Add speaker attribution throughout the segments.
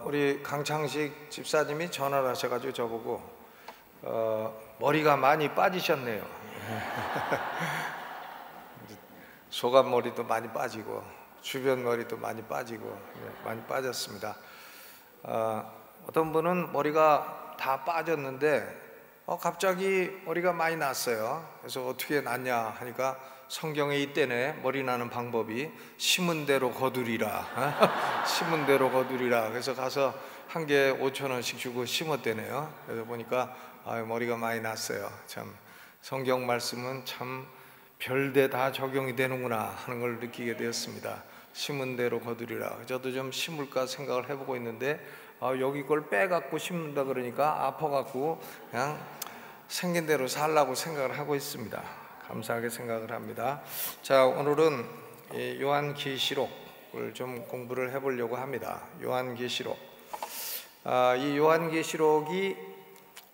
Speaker 1: 우리 강창식 집사님이 전화를 하셔가지고 저보고 머리가 많이 빠지셨네요. 소감 머리도 많이 빠지고 주변 머리도 많이 빠지고 많이 빠졌습니다. 어떤 분은 머리가 다 빠졌는데 갑자기 머리가 많이 났어요. 그래서 어떻게 났냐 하니까 성경에 있대네. 머리 나는 방법이 심은 대로 거두리라. 심은 대로 거두리라. 그래서 가서 한 개에 5,000원씩 주고 심었대네요. 그래서 보니까 머리가 많이 났어요. 참 성경 말씀은 참 별데 다 적용이 되는구나 하는 걸 느끼게 되었습니다. 심은 대로 거두리라. 저도 좀 심을까 생각을 해보고 있는데 여기 걸 빼갖고 심는다 그러니까 아파갖고 그냥 생긴 대로 살라고 생각을 하고 있습니다. 감사하게 생각을 합니다. 자, 오늘은 요한계시록을 좀 공부를 해보려고 합니다. 요한계시록. 이 요한계시록이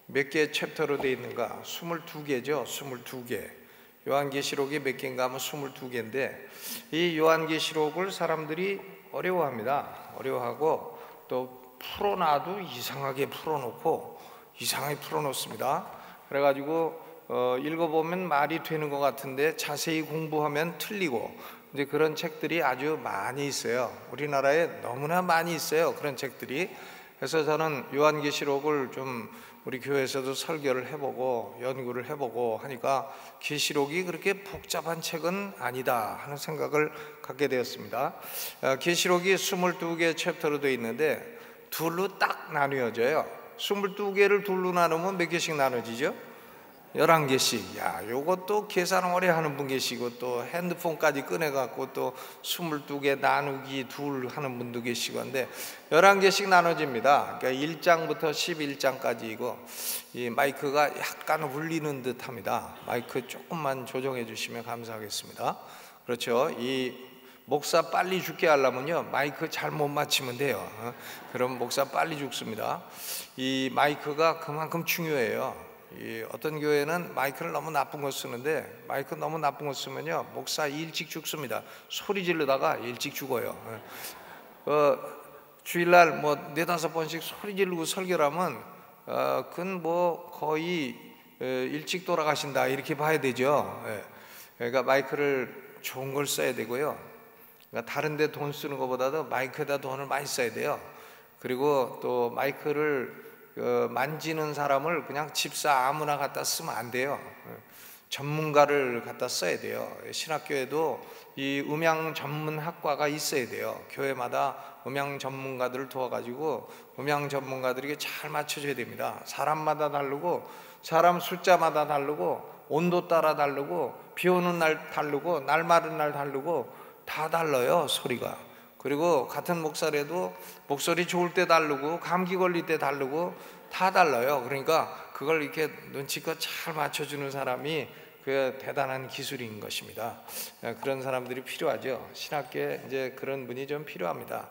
Speaker 1: 몇 개의 챕터로 되어 있는가? 22개죠. 22개. 요한계시록이 몇 개인가 하면 22개인데 이 요한계시록을 사람들이 어려워합니다. 어려워하고 또 풀어놔도 이상하게 풀어놓고 이상하게 풀어놓습니다. 그래가지고 읽어보면 말이 되는 것 같은데 자세히 공부하면 틀리고 이제 그런 책들이 아주 많이 있어요. 우리나라에 너무나 많이 있어요. 그런 책들이. 그래서 저는 요한계시록을 좀 우리 교회에서도 설교를 해보고 연구를 해보고 하니까 계시록이 그렇게 복잡한 책은 아니다 하는 생각을 갖게 되었습니다. 계시록이 22개 챕터로 되어 있는데 둘로 딱 나뉘어져요. 22개를 둘로 나누면 몇 개씩 나눠지죠? 11개씩. 야, 요것도 계산 오래 하는 분 계시고 또 핸드폰까지 꺼내갖고 또 22개 나누기 둘 하는 분도 계시고 한데 11개씩 나눠집니다. 그러니까 1장부터 11장까지이고 이 마이크가 약간 울리는 듯 합니다. 마이크 조금만 조정해 주시면 감사하겠습니다. 그렇죠. 이 목사 빨리 죽게 하려면요 마이크 잘못 맞추면 돼요. 그럼 목사 빨리 죽습니다. 이 마이크가 그만큼 중요해요. 어떤 교회는 마이크를 너무 나쁜 거 쓰는데 마이크 너무 나쁜 거 쓰면요 목사 일찍 죽습니다. 소리 지르다가 일찍 죽어요. 주일날 뭐 4-5번씩 소리 지르고 설교를 하면 그건 뭐 거의 일찍 돌아가신다 이렇게 봐야 되죠. 그러니까 마이크를 좋은 걸 써야 되고요. 그러니까 다른 데 돈 쓰는 것보다도 마이크에다 돈을 많이 써야 돼요. 그리고 또 마이크를 만지는 사람을 그냥 집사 아무나 갖다 쓰면 안 돼요. 전문가를 갖다 써야 돼요. 신학교에도 이 음향 전문 학과가 있어야 돼요. 교회마다 음향 전문가들을 도와가지고 음향 전문가들에게 잘 맞춰줘야 됩니다. 사람마다 다르고 사람 숫자마다 다르고 온도 따라 다르고 비 오는 날 다르고 날 마른 날 다르고 다 달라요 소리가. 그리고 같은 목소리라도 목소리 좋을 때 다르고 감기 걸릴 때 다르고 다 달라요. 그러니까 그걸 이렇게 눈치껏 잘 맞춰주는 사람이 그 대단한 기술인 것입니다. 그런 사람들이 필요하죠. 신학교에 이제 그런 분이 좀 필요합니다.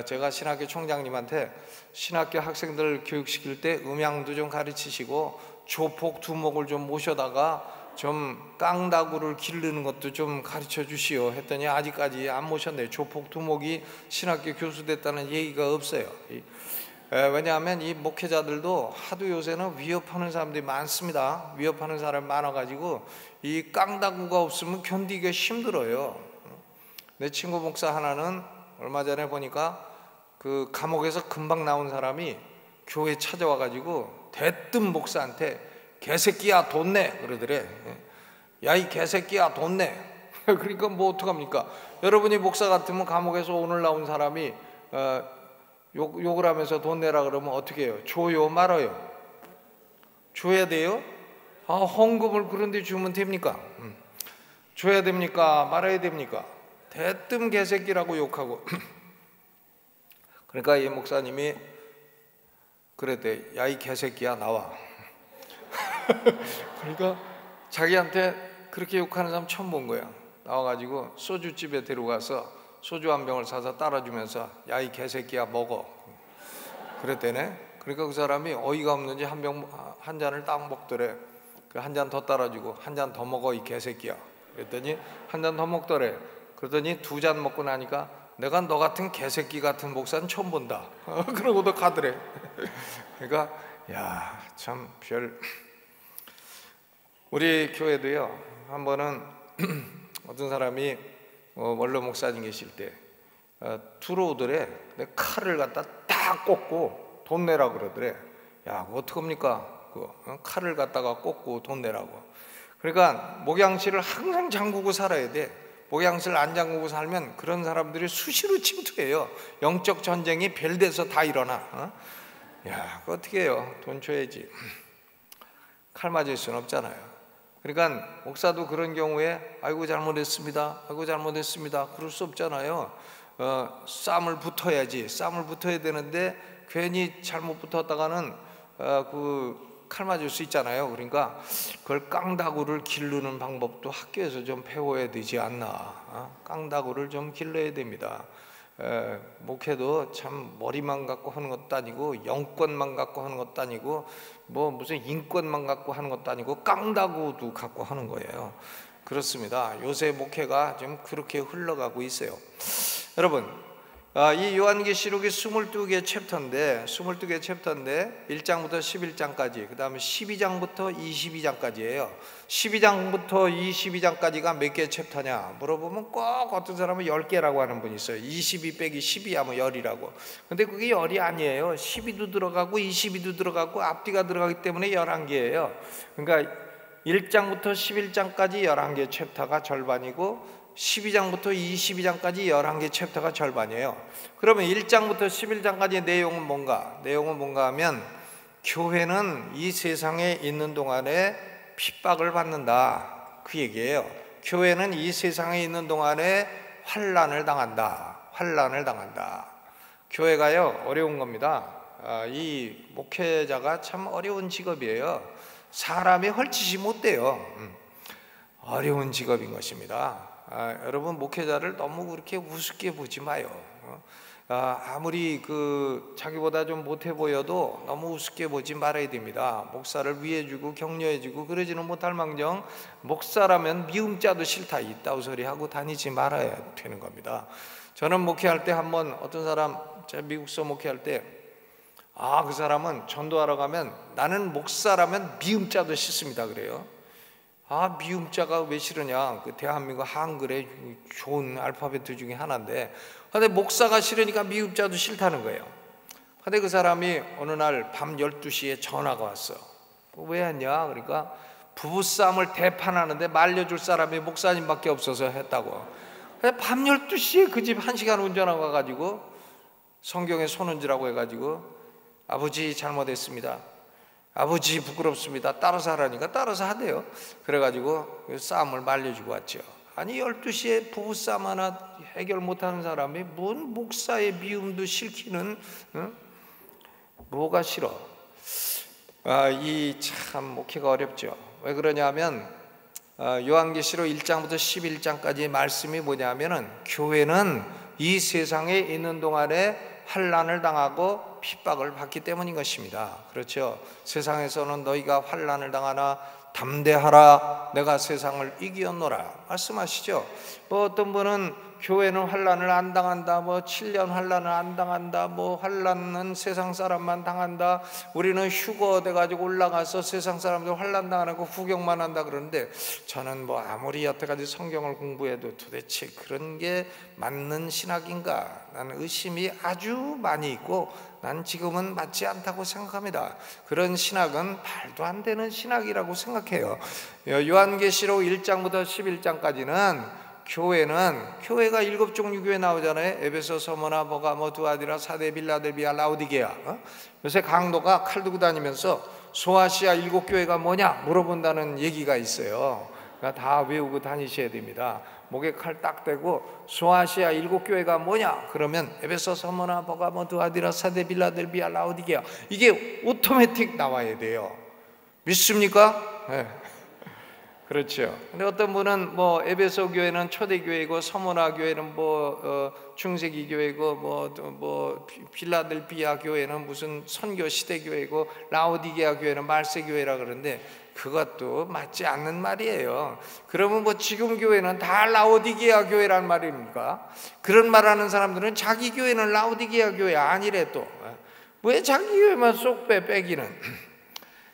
Speaker 1: 제가 신학교 총장님한테 신학교 학생들 교육시킬 때 음향도 좀 가르치시고 조폭 두목을 좀 모셔다가 좀 깡다구를 기르는 것도 좀 가르쳐 주시오 했더니 아직까지 안 모셨네요. 조폭 두목이 신학교 교수 됐다는 얘기가 없어요. 왜냐하면 이 목회자들도 하도 요새는 위협하는 사람들이 많습니다. 위협하는 사람이 많아가지고 이 깡다구가 없으면 견디기가 힘들어요. 내 친구 목사 하나는 얼마 전에 보니까 그 감옥에서 금방 나온 사람이 교회 찾아와가지고 대뜸 목사한테 개새끼야 돈 내 그러더래. 야 이 개새끼야 돈 내. 그러니까 뭐 어떡합니까? 여러분이 목사 같으면 감옥에서 오늘 나온 사람이 욕을 하면서 돈 내라 그러면 어떻게 해요? 줘요 말아요? 줘야 돼요? 헌금을 그런 데 주면 됩니까? 줘야 됩니까? 말아야 됩니까? 대뜸 개새끼라고 욕하고 그러니까 이 목사님이 그랬대. 야 이 개새끼야 나와. 그러니까 자기한테 그렇게 욕하는 사람 처음 본 거야. 나와가지고 소주집에 데려가서 소주 한 병을 사서 따라주면서 야 이 개새끼야 먹어 그랬대네. 그러니까 그 사람이 어이가 없는지 한 잔을 딱 먹더래. 그 한 잔 더 따라주고 한 잔 더 먹어 이 개새끼야 그랬더니 한 잔 더 먹더래. 그러더니 2잔 먹고 나니까 내가 너 같은 개새끼 같은 목사는 처음 본다. 그러고도 가더래. 그러니까 야, 참 우리 교회도요, 한 번은 어떤 사람이 원로 목사님 계실 때 들어오더래. 내 칼을 갖다 딱 꽂고 돈 내라고 그러더래. 야, 그거 어떡합니까? 칼을 갖다가 꽂고 돈 내라고. 그러니까 목양실을 항상 잠그고 살아야 돼. 목양실 안 잠그고 살면 그런 사람들이 수시로 침투해요. 영적 전쟁이 별데서 다 일어나. 야, 그거 어떻게 해요? 돈 줘야지. 칼 맞을 수는 없잖아요. 그러니까 목사도 그런 경우에 아이고 잘못했습니다, 아이고 잘못했습니다 그럴 수 없잖아요. 쌈을 붙어야지. 쌈을 붙어야 되는데 괜히 잘못 붙었다가는 그 칼 맞을 수 있잖아요. 그러니까 그걸 깡다구를 기르는 방법도 학교에서 좀 배워야 되지 않나. 깡다구를 좀 길러야 됩니다. 목회도 참 머리만 갖고 하는 것도 아니고 영권만 갖고 하는 것도 아니고 뭐 무슨 인권만 갖고 하는 것도 아니고 깡다구도 갖고 하는 거예요. 그렇습니다. 요새 목회가 좀 그렇게 흘러가고 있어요. 여러분, 이 요한계시록이 22개 챕터인데 1장부터 11장까지, 그 다음에 12장부터 22장까지예요 12장부터 22장까지가 몇 개 챕터냐 물어보면 꼭 어떤 사람은 10개라고 하는 분이 있어요. 22 빼기 12 하면 10이라고. 근데 그게 10이 아니에요. 12도 들어가고 22도 들어가고 앞뒤가 들어가기 때문에 11개예요 그러니까 1장부터 11장까지 11개 챕터가 절반이고 12장부터 22장까지 11개 챕터가 절반이에요. 그러면 1장부터 11장까지의 내용은 뭔가? 내용은 뭔가 하면 교회는 이 세상에 있는 동안에 핍박을 받는다, 그 얘기예요. 교회는 이 세상에 있는 동안에 환난을 당한다. 환난을 당한다. 교회가요, 어려운 겁니다. 이 목회자가 참 어려운 직업이에요. 사람이 헐짓이 못 돼요. 어려운 직업인 것입니다. 여러분, 목회자를 너무 그렇게 우습게 보지 마요. 아무리 자기보다 좀 못해 보여도 너무 우습게 보지 말아야 됩니다. 목사를 위해주고 격려해주고 그러지는 못할 망정 목사라면 미움자도 싫다, 이따위 소리 하고 다니지 말아야 되는 겁니다. 저는 목회할 때 한번 어떤 사람, 제가 미국서 목회할 때 그 사람은 전도하러 가면 나는 목사라면 미움자도 싫습니다 그래요. 미움자가 왜 싫으냐? 그 대한민국 한글의 좋은 알파벳 중에 하나인데, 근데 목사가 싫으니까 미움자도 싫다는 거예요. 근데 그 사람이 어느 날 밤 12시에 전화가 왔어. 왜 왔냐? 그러니까 부부싸움을 대판하는데 말려줄 사람이 목사님밖에 없어서 했다고. 근데 밤 12시에 그 집 1시간 운전하고 가가지고 성경에 손은지라고 해가지고 아버지 잘못했습니다, 아버지 부끄럽습니다, 따라서 하라니까 따라서 하대요. 그래가지고 싸움을 말려주고 왔죠. 아니 12시에 부부싸움 하나 해결 못하는 사람이 뭔 목사의 미움도 싫기는, 뭐가 싫어? 이 참 목회가 어렵죠. 왜 그러냐면 요한계시록 1장부터 11장까지의 말씀이 뭐냐면은 교회는 이 세상에 있는 동안에 환난을 당하고 핍박을 받기 때문인 것입니다. 그렇죠? 세상에서는 너희가 환난을 당하나 담대하라, 내가 세상을 이기었노라 말씀하시죠. 어떤 분은 교회는 환난을 안 당한다, 7년 환난을 안 당한다, 환난은 세상 사람만 당한다, 우리는 휴거 돼가지고 올라가서 세상 사람들 환난 당하는 거 구경만 한다 그러는데, 저는 아무리 여태까지 성경을 공부해도 도대체 그런 게 맞는 신학인가, 나는 의심이 아주 많이 있고 난 지금은 맞지 않다고 생각합니다. 그런 신학은 말도 안 되는 신학이라고 생각해요. 요한계시록 1장부터 11장까지는 교회가 7종류 교회 나오잖아요. 에베소, 서머나, 버가모, 두아디라, 사데, 빌라델비아, 라오디게아. 요새 강도가 칼 들고 다니면서 소아시아 7교회가 뭐냐 물어본다는 얘기가 있어요. 그러니까 다 외우고 다니셔야 됩니다. 목에 칼 딱 대고 소아시아 7교회가 뭐냐 그러면 에베소, 서머나, 버가모, 두아디라, 사데, 빌라델비아, 라오디게아, 이게 오토매틱 나와야 돼요. 믿습니까? 네. 그렇죠. 근데 어떤 분은 에베소 교회는 초대교회고 서머나 교회는 중세기 교회고 빌라델비아 교회는 무슨 선교 시대 교회고 라오디게아 교회는 말세 교회라 그러는데, 그것도 맞지 않는 말이에요. 그러면 뭐 지금 교회는 다 라오디게아 교회란 말입니까? 그런 말하는 사람들은 자기 교회는 라오디게아 교회 아니래. 또 왜 자기 교회만 쏙 빼기는.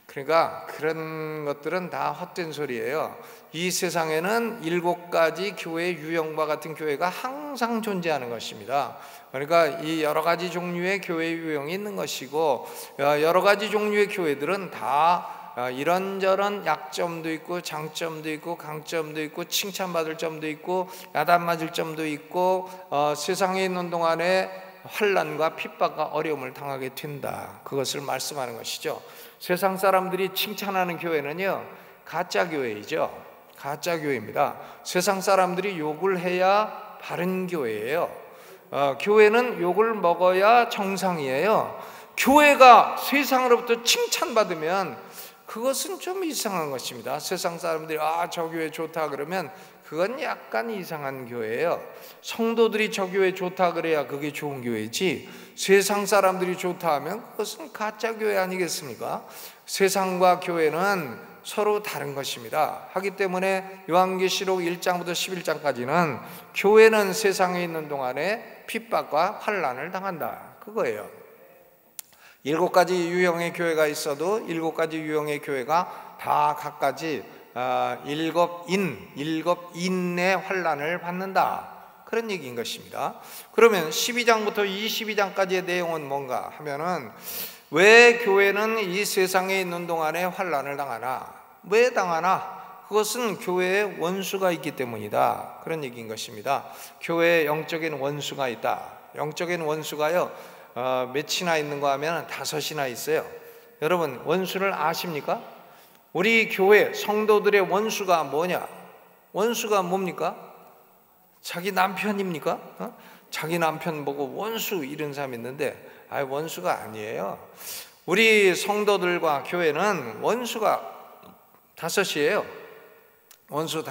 Speaker 1: 그러니까 그런 것들은 다 헛된 소리예요. 이 세상에는 7가지 교회 유형과 같은 교회가 항상 존재하는 것입니다. 그러니까 이 여러 가지 종류의 교회 유형이 있는 것이고, 여러 가지 종류의 교회들은 다 이런저런 약점도 있고 장점도 있고 강점도 있고 칭찬받을 점도 있고 야단 맞을 점도 있고, 세상에 있는 동안에 환난과 핍박과 어려움을 당하게 된다, 그것을 말씀하는 것이죠. 세상 사람들이 칭찬하는 교회는요, 가짜 교회이죠. 가짜 교회입니다. 세상 사람들이 욕을 해야 바른 교회예요. 교회는 욕을 먹어야 정상이에요. 교회가 세상으로부터 칭찬받으면 그것은 좀 이상한 것입니다. 세상 사람들이 저 교회 좋다 그러면 그건 약간 이상한 교회예요. 성도들이 저 교회 좋다 그래야 그게 좋은 교회지, 세상 사람들이 좋다 하면 그것은 가짜 교회 아니겠습니까? 세상과 교회는 서로 다른 것입니다. 하기 때문에 요한계시록 1장부터 11장까지는 교회는 세상에 있는 동안에 핍박과 환난을 당한다, 그거예요. 7가지 유형의 교회가 있어도 7가지 유형의 교회가 다 각가지 7인의 환난을 받는다, 그런 얘기인 것입니다. 그러면 12장부터 22장까지의 내용은 뭔가 하면은, 왜 교회는 이 세상에 있는 동안에 환난을 당하나? 왜 당하나? 그것은 교회에 원수가 있기 때문이다, 그런 얘기인 것입니다. 교회에 영적인 원수가 있다. 영적인 원수가요, 몇이나 있는가 하면 5이나 있어요. 여러분, 원수를 아십니까? 우리 교회 성도들의 원수가 뭐냐? 원수가 뭡니까? 자기 남편입니까? 자기 남편 보고 원수 이런 사람이 있는데, 원수가 아니에요. 우리 성도들과 교회는 원수가 5이에요. 원수 5.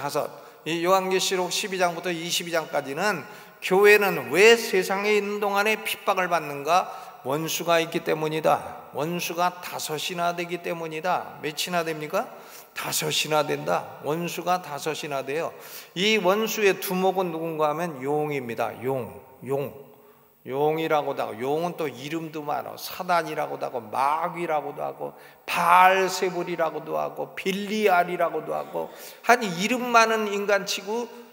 Speaker 1: 이 요한계시록 12장부터 22장까지는 교회는 왜 세상에 있는 동안에 핍박을 받는가? 원수가 있기 때문이다. 원수가 5이나 되기 때문이다. 몇이나 됩니까? 5이나 된다. 원수가 5이나 돼요. 이 원수의 두목은 누군가 하면 용입니다. 용이라고도 하고, 용은 또 이름도 많아. 사단이라고도 하고, 마귀라고도 하고, 바알세불이라고도 하고, 빌리알이라고도 하고, 한 이름 많은 인간치고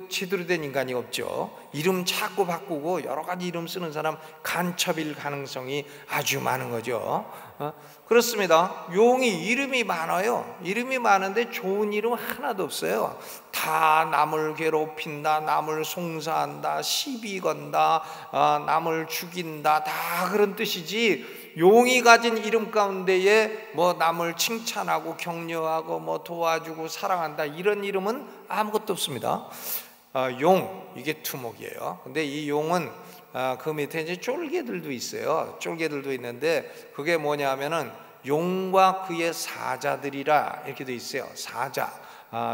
Speaker 1: 제대로 된 인간이 없죠. 이름 자꾸 바꾸고 여러 가지 이름 쓰는 사람 간첩일 가능성이 아주 많은 거죠. 그렇습니다. 용이 이름이 많아요. 이름이 많은데 좋은 이름 하나도 없어요. 다 남을 괴롭힌다, 남을 송사한다, 시비 건다, 남을 죽인다, 다 그런 뜻이지, 용이 가진 이름 가운데에 뭐 남을 칭찬하고 격려하고 뭐 도와주고 사랑한다, 이런 이름은 아무것도 없습니다. 용, 이게 투목이에요. 근데 이 용은 그 밑에 이제 쫄개들도 있어요. 쫄개들도 있는데 그게 뭐냐 하면은 용과 그의 사자들이라 이렇게 돼 있어요. 사자,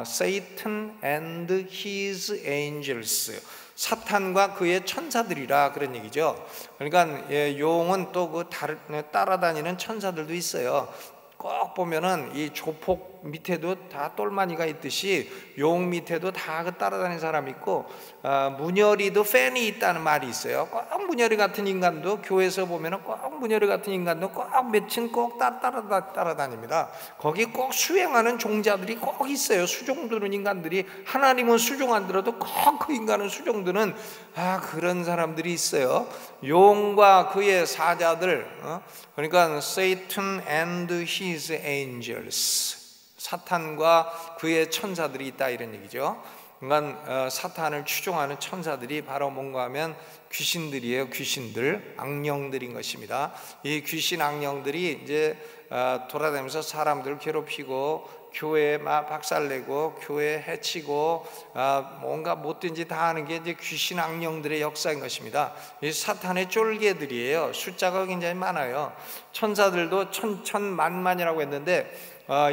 Speaker 1: Satan and his angels, 사탄과 그의 천사들이라, 그런 얘기죠. 그러니까 용은 또 그 따라다니는 천사들도 있어요. 꼭 보면은 이 조폭 밑에도 다 똘마니가 있듯이 용 밑에도 다 그 따라다니는 사람이 있고, 문열이도 팬이 있다는 말이 있어요. 꼭 문열이 같은 인간도, 교회에서 보면은 꼭 문열이 같은 인간도 꼭 며칠 꼭 따라다닙니다. 거기 꼭 수행하는 종자들이 꼭 있어요. 수종드는 인간들이, 하나님은 수종 안 들어도 꼭 그 인간은 수종드는 그런 사람들이 있어요. 용과 그의 사자들, 그러니까 Satan and his angels, 사탄과 그의 천사들이 있다, 이런 얘기죠. 그러니까 사탄을 추종하는 천사들이 바로 뭔가 하면 귀신들이에요. 귀신들, 악령들인 것입니다. 이 귀신 악령들이 이제 돌아다니면서 사람들을 괴롭히고 교회에 막 박살내고 교회 해치고 뭔가 못된 짓 다 하는 게 이제 귀신 악령들의 역사인 것입니다. 이 사탄의 쫄개들이에요. 숫자가 굉장히 많아요. 천사들도 천만만이라고 했는데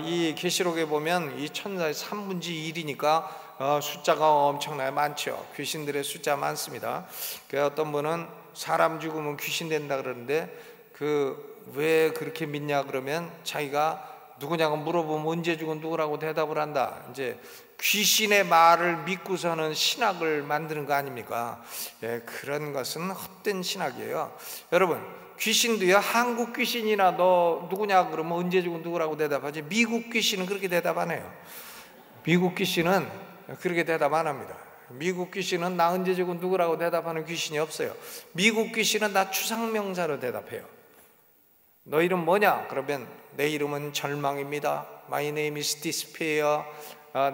Speaker 1: 이 계시록에 보면 이 천사의 3분의 1이니까 숫자가 엄청나게 많죠. 귀신들의 숫자 많습니다. 그 어떤 분은 사람 죽으면 귀신 된다 그러는데 왜 그렇게 믿냐 그러면 자기가 누구냐고 물어보면 언제 죽은 누구라고 대답을 한다. 이제 귀신의 말을 믿고서는 신학을 만드는 거 아닙니까? 예, 그런 것은 헛된 신학이에요. 여러분, 귀신도요, 한국 귀신이나 너 누구냐 그러면 언제 죽은 누구라고 대답하지, 미국 귀신은 그렇게 대답 안 해요. 미국 귀신은 그렇게 대답 안 합니다. 미국 귀신은 나 언제 죽은 누구라고 대답하는 귀신이 없어요. 미국 귀신은 나 추상명사로 대답해요. 너 이름 뭐냐? 그러면 내 이름은 절망입니다. My name is despair.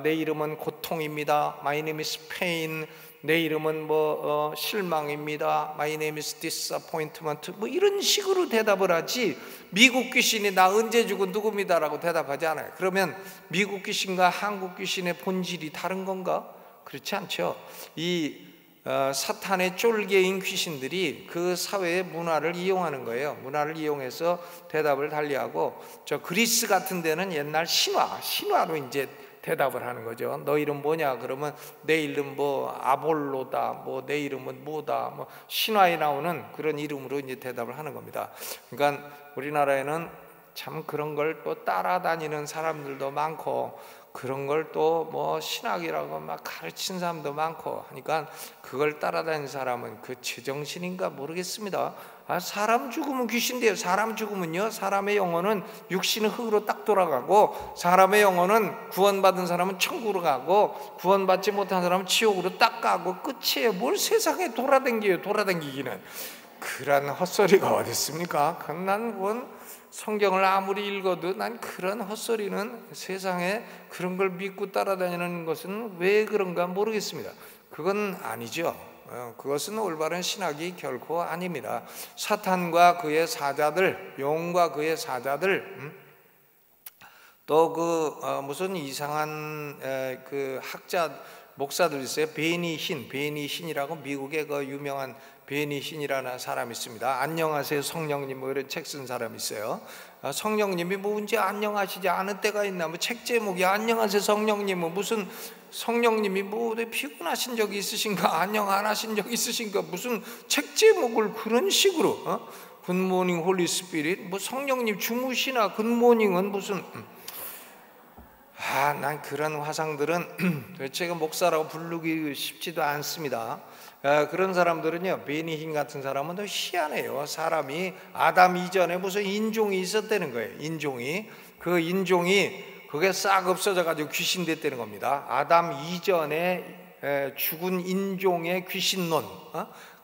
Speaker 1: 내 이름은 고통입니다. My name is pain. 내 이름은 실망입니다. My name is disappointment. 뭐 이런 식으로 대답을 하지, 미국 귀신이 나 언제 죽은 누굽니다라고 대답하지 않아요. 그러면 미국 귀신과 한국 귀신의 본질이 다른 건가? 그렇지 않죠. 이 사탄의 쫄개인 귀신들이 그 사회의 문화를 이용하는 거예요. 문화를 이용해서 대답을 달리하고, 저 그리스 같은 데는 옛날 신화로 이제 대답을 하는 거죠. 너 이름 뭐냐? 그러면 내 이름 아볼로다, 내 이름은 뭐다, 신화에 나오는 그런 이름으로 이제 대답을 하는 겁니다. 그러니까 우리나라에는 참 그런 걸 또 따라다니는 사람들도 많고, 그런 걸 또 신학이라고 막 가르친 사람도 많고 하니까, 그걸 따라다니는 사람은 그 제정신인가 모르겠습니다. 사람 죽으면 귀신돼요. 사람 죽으면요, 사람의 영혼은 육신의 흙으로 딱 돌아가고, 사람의 영혼은 구원받은 사람은 천국으로 가고, 구원받지 못한 사람은 지옥으로 딱 가고 끝이에요. 뭘 세상에 돌아다니기는. 그런 헛소리가 어디 있습니까? 난 성경을 아무리 읽어도 난 그런 헛소리는, 세상에 그런 걸 믿고 따라다니는 것은 왜 그런가 모르겠습니다. 그건 아니죠. 그것은 올바른 신학이 결코 아닙니다. 사탄과 그의 사자들, 용과 그의 사자들, 또 무슨 이상한 그 학자 목사들 있어요. 베니힌이라고, 미국의 그 유명한 베니힌이라는 사람이 있습니다. 안녕하세요 성령님 이런 책 쓴 사람이 있어요. 성령님이 언제 안녕하시지 않을 때가 있나, 책 제목이 안녕하세요 성령님은 무슨, 성령님이 피곤하신 적이 있으신가, 안녕 안 하신 적 있으신가, 무슨 책 제목을 그런 식으로, 굿모닝 홀리 스피릿, 성령님 주무시나, 굿모닝은 무슨, 난 그런 화상들은 도대체 목사라고 부르기 쉽지도 않습니다. 그런 사람들은요, 베니힌 같은 사람은 더 희한해요. 사람이 아담 이전에 무슨 인종이 있었다는 거예요. 그 인종이 그게 싹 없어져가지고 귀신 됐다는 겁니다. 아담 이전에 죽은 인종의 귀신론,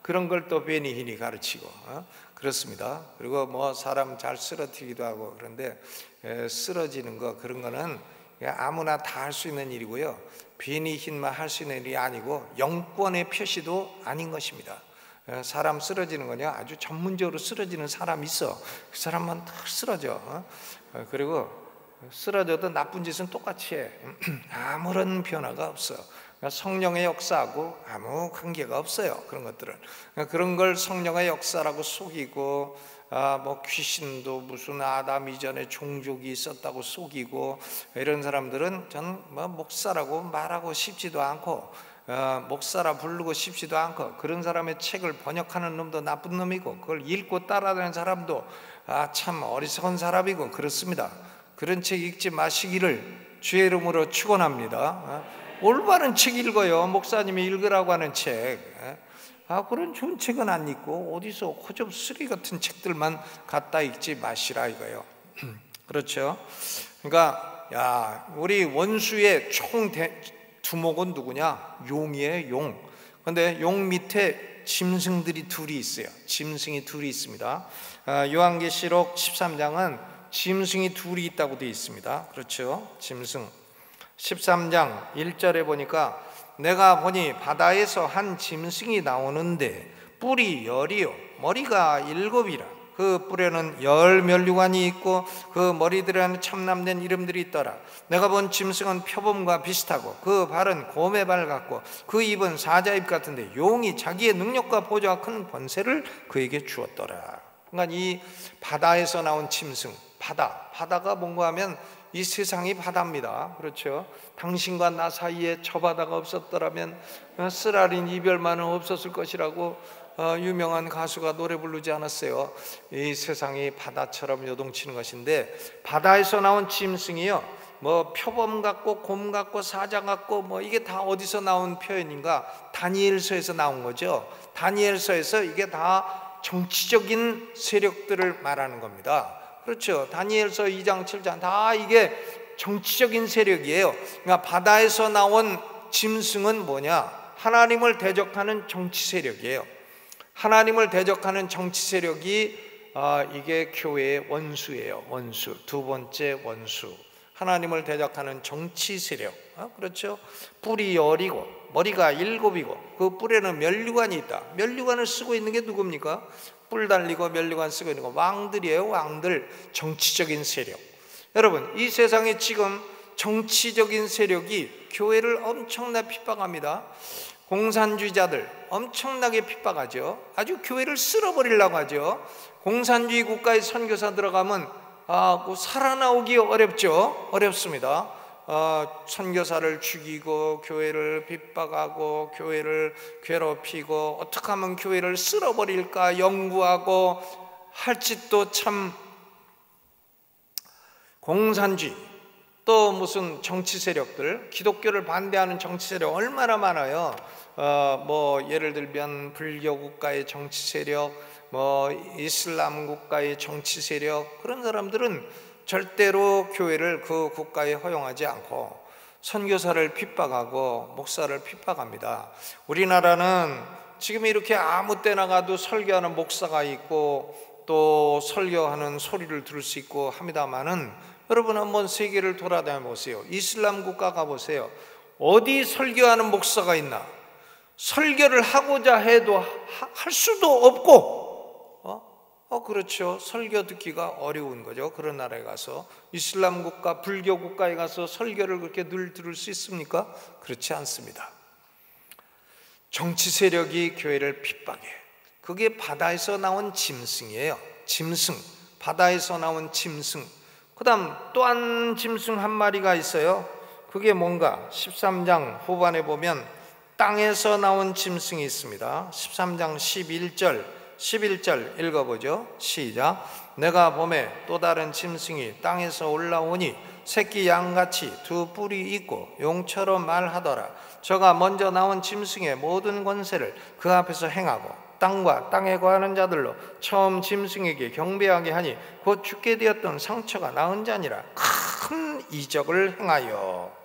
Speaker 1: 그런 걸 또 베니힌이 가르치고 그렇습니다. 그리고 사람 잘 쓰러뜨리기도 하고, 그런데 쓰러지는 거, 그런 거는 아무나 다 할 수 있는 일이고요, 베니힌만 할 수 있는 일이 아니고 영권의 표시도 아닌 것입니다. 사람 쓰러지는 거냐, 아주 전문적으로 쓰러지는 사람이 있어. 그 사람만 탁 쓰러져. 그리고 쓰러져도 나쁜 짓은 똑같이 해. 아무런 변화가 없어. 성령의 역사하고 아무 관계가 없어요. 그런 것들은, 그런 걸 성령의 역사라고 속이고, 귀신도 무슨 아담 이전에 종족이 있었다고 속이고, 이런 사람들은 전 목사라고 말하고 싶지도 않고, 목사라 부르고 싶지도 않고, 그런 사람의 책을 번역하는 놈도 나쁜 놈이고, 그걸 읽고 따라다니는 사람도 참 어리석은 사람이고 그렇습니다. 그런 책 읽지 마시기를 주의 이름으로 축원합니다. 올바른 책 읽어요. 목사님이 읽으라고 하는 책. 그런 좋은 책은 안 읽고 어디서 호접 쓰리 같은 책들만 갖다 읽지 마시라 이거예요. 그렇죠? 그러니까 우리 원수의 총 두목은 누구냐? 용이에요, 용. 근데 용 밑에 짐승들이 둘이 있어요. 짐승이 둘이 있습니다. 요한계시록 13장은 짐승이 둘이 있다고 되어 있습니다. 그렇죠? 짐승. 13장 1절에 보니까, 내가 보니 바다에서 한 짐승이 나오는데 뿔이 10이요 머리가 7이라. 그 뿔에는 10 면류관이 있고 그 머리들에는 참남된 이름들이 있더라. 내가 본 짐승은 표범과 비슷하고 그 발은 곰의 발 같고 그 입은 사자입 같은데 용이 자기의 능력과 보좌와 큰 권세를 그에게 주었더라. 그러니까 이 바다에서 나온 짐승, 바다가 뭔가 하면 이 세상이 바다입니다. 그렇죠? 당신과 나 사이에 저 바다가 없었더라면 쓰라린 이별만은 없었을 것이라고 유명한 가수가 노래 부르지 않았어요? 이 세상이 바다처럼 요동치는 것인데, 바다에서 나온 짐승이요, 뭐 표범 같고 곰 같고 사자 같고 뭐 이게 다 어디서 나온 표현인가? 다니엘서에서 나온 거죠. 다니엘서에서 이게 다 정치적인 세력들을 말하는 겁니다. 그렇죠? 다니엘서 2장 7장 다 이게 정치적인 세력이에요. 그러니까 바다에서 나온 짐승은 뭐냐? 하나님을 대적하는 정치 세력이에요. 하나님을 대적하는 정치 세력이 이게 교회의 원수예요. 원수. 두 번째 원수. 하나님을 대적하는 정치 세력. 그렇죠? 뿔이 10이고 머리가 7이고 그 뿔에는 면류관이 있다. 면류관을 쓰고 있는 게 누굽니까? 뿔 달리고 면류관 쓰고 있는 거 왕들이에요. 왕들. 정치적인 세력. 여러분, 이 세상에 지금 정치적인 세력이 교회를 엄청나게 핍박합니다. 공산주의자들 엄청나게 핍박하죠. 아주 교회를 쓸어버리려고 하죠. 공산주의 국가에 선교사 들어가면 살아나오기 어렵죠. 어렵습니다. 선교사를 죽이고 교회를 핍박하고 교회를 괴롭히고 어떻게 하면 교회를 쓸어버릴까 연구하고 할 짓도 참. 공산주의, 또 무슨 정치 세력들, 기독교를 반대하는 정치 세력 얼마나 많아요. 뭐 예를 들면 불교 국가의 정치 세력, 뭐 이슬람 국가의 정치 세력, 그런 사람들은 절대로 교회를 그 국가에 허용하지 않고 선교사를 핍박하고 목사를 핍박합니다. 우리나라는 지금 이렇게 아무 때나 가도 설교하는 목사가 있고 또 설교하는 소리를 들을 수 있고 합니다만은, 여러분 한번 세계를 돌아다녀 보세요. 이슬람 국가 가보세요. 어디 설교하는 목사가 있나? 설교를 하고자 해도 할 수도 없고, 그렇죠. 설교 듣기가 어려운 거죠. 그런 나라에 가서. 이슬람 국가, 불교 국가에 가서 설교를 그렇게 늘 들을 수 있습니까? 그렇지 않습니다. 정치 세력이 교회를 핍박해. 그게 바다에서 나온 짐승이에요. 짐승. 바다에서 나온 짐승. 그 다음 또 한 짐승 한 마리가 있어요. 그게 뭔가? 13장 후반에 보면 땅에서 나온 짐승이 있습니다. 13장 11절 읽어보죠. 시작. 내가 보매 또 다른 짐승이 땅에서 올라오니 새끼 양같이 두 뿔이 있고 용처럼 말하더라. 저가 먼저 나온 짐승의 모든 권세를 그 앞에서 행하고 땅과 땅에 거하는 자들로 처음 짐승에게 경배하게 하니 곧 죽게 되었던 상처가 나은 자니라. 큰 이적을 행하여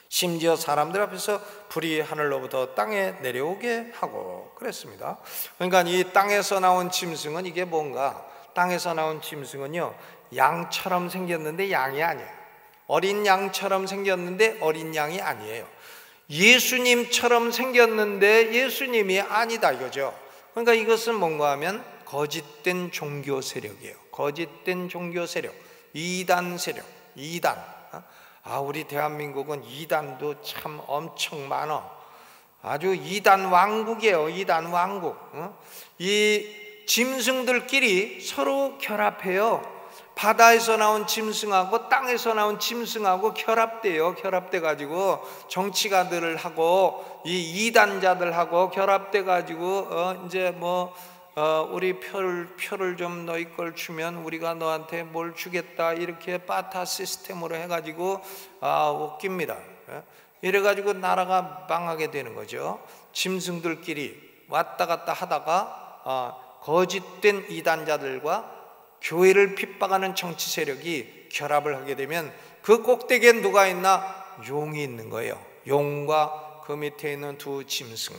Speaker 1: 심지어 사람들 앞에서 불이 하늘로부터 땅에 내려오게 하고 그랬습니다. 그러니까 이 땅에서 나온 짐승은 이게 뭔가? 땅에서 나온 짐승은요, 양처럼 생겼는데 양이 아니에요. 어린 양처럼 생겼는데 어린 양이 아니에요. 예수님처럼 생겼는데 예수님이 아니다 이거죠. 그러니까 이것은 뭔가 하면 거짓된 종교 세력이에요. 거짓된 종교 세력, 이단 세력, 이단. 우리 대한민국은 이단도 참 엄청 많아. 아주 이단 왕국이에요. 이단 왕국. 이 짐승들끼리 서로 결합해요. 바다에서 나온 짐승하고 땅에서 나온 짐승하고 결합돼요. 결합돼 가지고 정치가들을 하고 이 이단자들하고 결합돼 가지고 이제 뭐 우리 표를 좀 너희 걸 주면 우리가 너한테 뭘 주겠다, 이렇게 바타 시스템으로 해가지고 웃깁니다. 이래가지고 나라가 망하게 되는 거죠. 짐승들끼리 왔다 갔다 하다가 거짓된 이단자들과 교회를 핍박하는 정치 세력이 결합을 하게 되면 그 꼭대기에 누가 있나? 용이 있는 거예요. 용과 그 밑에 있는 두 짐승.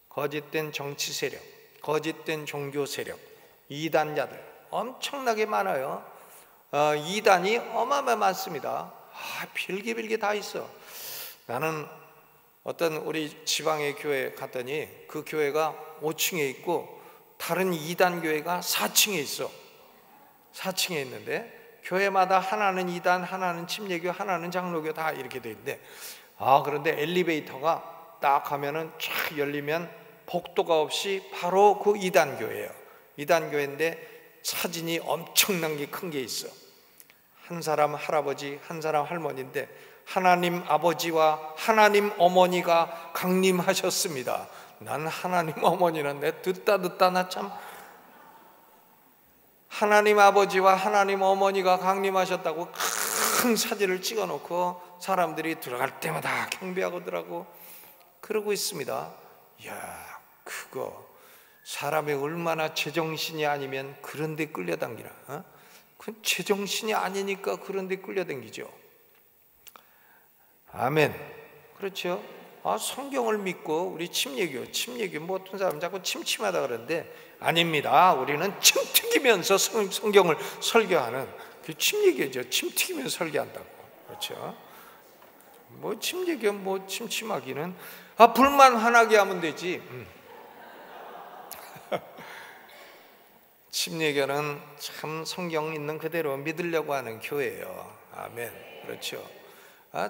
Speaker 1: 거짓된 정치 세력, 거짓된 종교 세력, 이단자들 엄청나게 많아요. 이단이 어마어마 많습니다. 빌게 다 있어. 나는 어떤 우리 지방의 교회 갔더니 그 교회가 5층에 있고 다른 이단 교회가 4층에 있어. 4층에 있는데 교회마다 하나는 이단, 하나는 침례교, 하나는 장로교 다 이렇게 돼 있는데 그런데 엘리베이터가 딱 하면은 쫙 열리면 복도가 없이 바로 그 이단 교회예요. 이단 교회인데 사진이 엄청난 게 큰 게 있어. 한 사람 할아버지, 한 사람 할머니인데 하나님 아버지와 하나님 어머니가 강림하셨습니다. 난 하나님 어머니는 내 듣다 나 참, 하나님 아버지와 하나님 어머니가 강림하셨다고 큰 사진을 찍어놓고 사람들이 들어갈 때마다 경배하고더라고. 그러고 있습니다. 이야, 그거 사람이 얼마나 제정신이 아니면 그런 데 끌려당기나. 그 제정신이 아니니까 그런 데 끌려당기죠. 아멘. 그렇죠. 성경을 믿고 우리 침례교 뭐 어떤 사람 자꾸 침침하다 그러는데 아닙니다. 우리는 침 튀기면서 성경을 설교하는 그 침례교죠. 침 튀기면서 설교한다고. 그렇죠. 뭐 침례교 뭐 침침하기는 불만 화나게 하면 되지. 침례교는 참 성경 있는 그대로 믿으려고 하는 교회예요. 아멘. 그렇죠.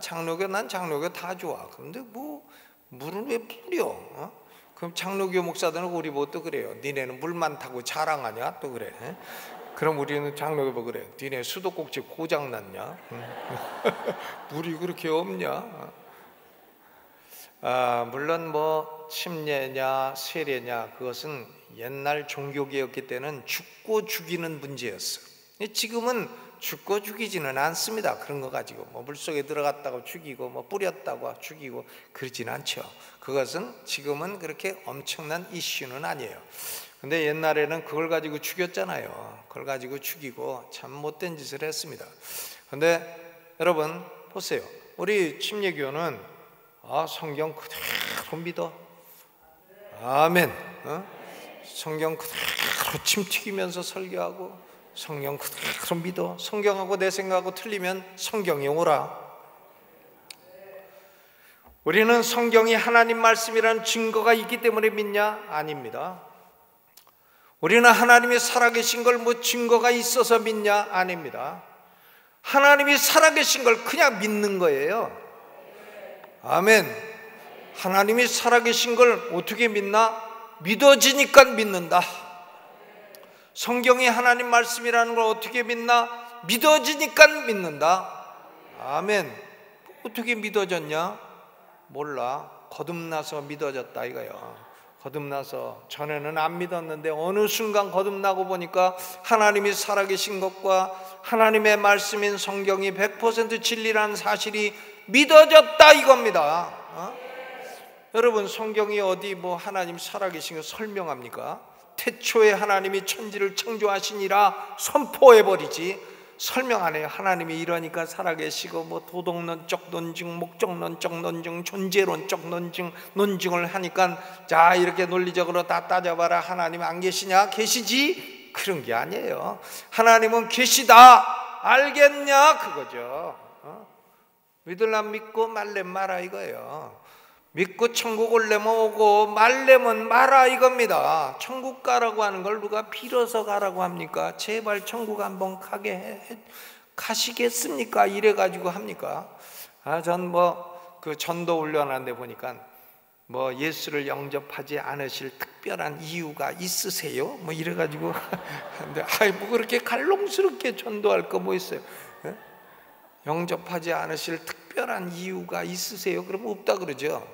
Speaker 1: 장로교, 난 장로교 다 좋아. 그런데 뭐 물은 왜 뿌려? 그럼 장로교 목사들은 우리 뭐 또 그래요. 니네는 물 많다고 자랑하냐? 또 그래. 그럼 우리는 장로교 뭐 그래. 니네 수도꼭지 고장났냐? 물이 그렇게 없냐? 물론 뭐 침례냐 세례냐 그것은 옛날 종교개혁기 때는 죽고 죽이는 문제였어. 지금은 죽고 죽이지는 않습니다. 그런 거 가지고 뭐 물속에 들어갔다고 죽이고 뭐 뿌렸다고 죽이고 그러진 않죠. 그것은 지금은 그렇게 엄청난 이슈는 아니에요. 근데 옛날에는 그걸 가지고 죽였잖아요. 그걸 가지고 죽이고 참 못된 짓을 했습니다. 근데 여러분 보세요. 우리 침례교는 성경 그대로 믿어. 아멘. 성경 그대로 침 튀기면서 설교하고 성경 그대로 믿어. 성경하고 내 생각하고 틀리면 성경이 오라. 우리는 성경이 하나님 말씀이라는 증거가 있기 때문에 믿냐? 아닙니다. 우리는 하나님이 살아계신 걸 뭐 증거가 있어서 믿냐? 아닙니다. 하나님이 살아계신 걸 그냥 믿는 거예요. 아멘. 하나님이 살아계신 걸 어떻게 믿나? 믿어지니까 믿는다. 성경이 하나님 말씀이라는 걸 어떻게 믿나? 믿어지니까 믿는다. 아멘. 어떻게 믿어졌냐? 몰라. 거듭나서 믿어졌다 이거예요. 거듭나서 전에는 안 믿었는데 어느 순간 거듭나고 보니까 하나님이 살아계신 것과 하나님의 말씀인 성경이 100% 진리라는 사실이 믿어졌다 이겁니다. 여러분 성경이 어디 뭐 하나님 살아계신 거 설명합니까? 태초에 하나님이 천지를 창조하시니라 선포해버리지 설명 안 해요. 하나님이 이러니까 살아계시고 뭐 도덕론적 논증, 목적론적 논증, 존재론적 논증을 하니까 자 이렇게 논리적으로 다 따져봐라. 하나님 안 계시냐? 계시지? 그런 게 아니에요. 하나님은 계시다. 알겠냐? 그거죠. 믿을란 믿고 말렘 마라 이거예요. 믿고 천국 올래면 오고 말래면 마라 이겁니다. 천국 가라고 하는 걸 누가 빌어서 가라고 합니까? 제발 천국 한번 가시겠습니까? 이래가지고 합니까? 전 뭐 그 전도 훈련하는데 보니까 뭐 예수를 영접하지 않으실 특별한 이유가 있으세요? 뭐 이래가지고 근데 뭐 그렇게 갈롱스럽게 전도할 거 뭐 있어요? 영접하지 않으실 특별한 이유가 있으세요? 그러면 없다 그러죠.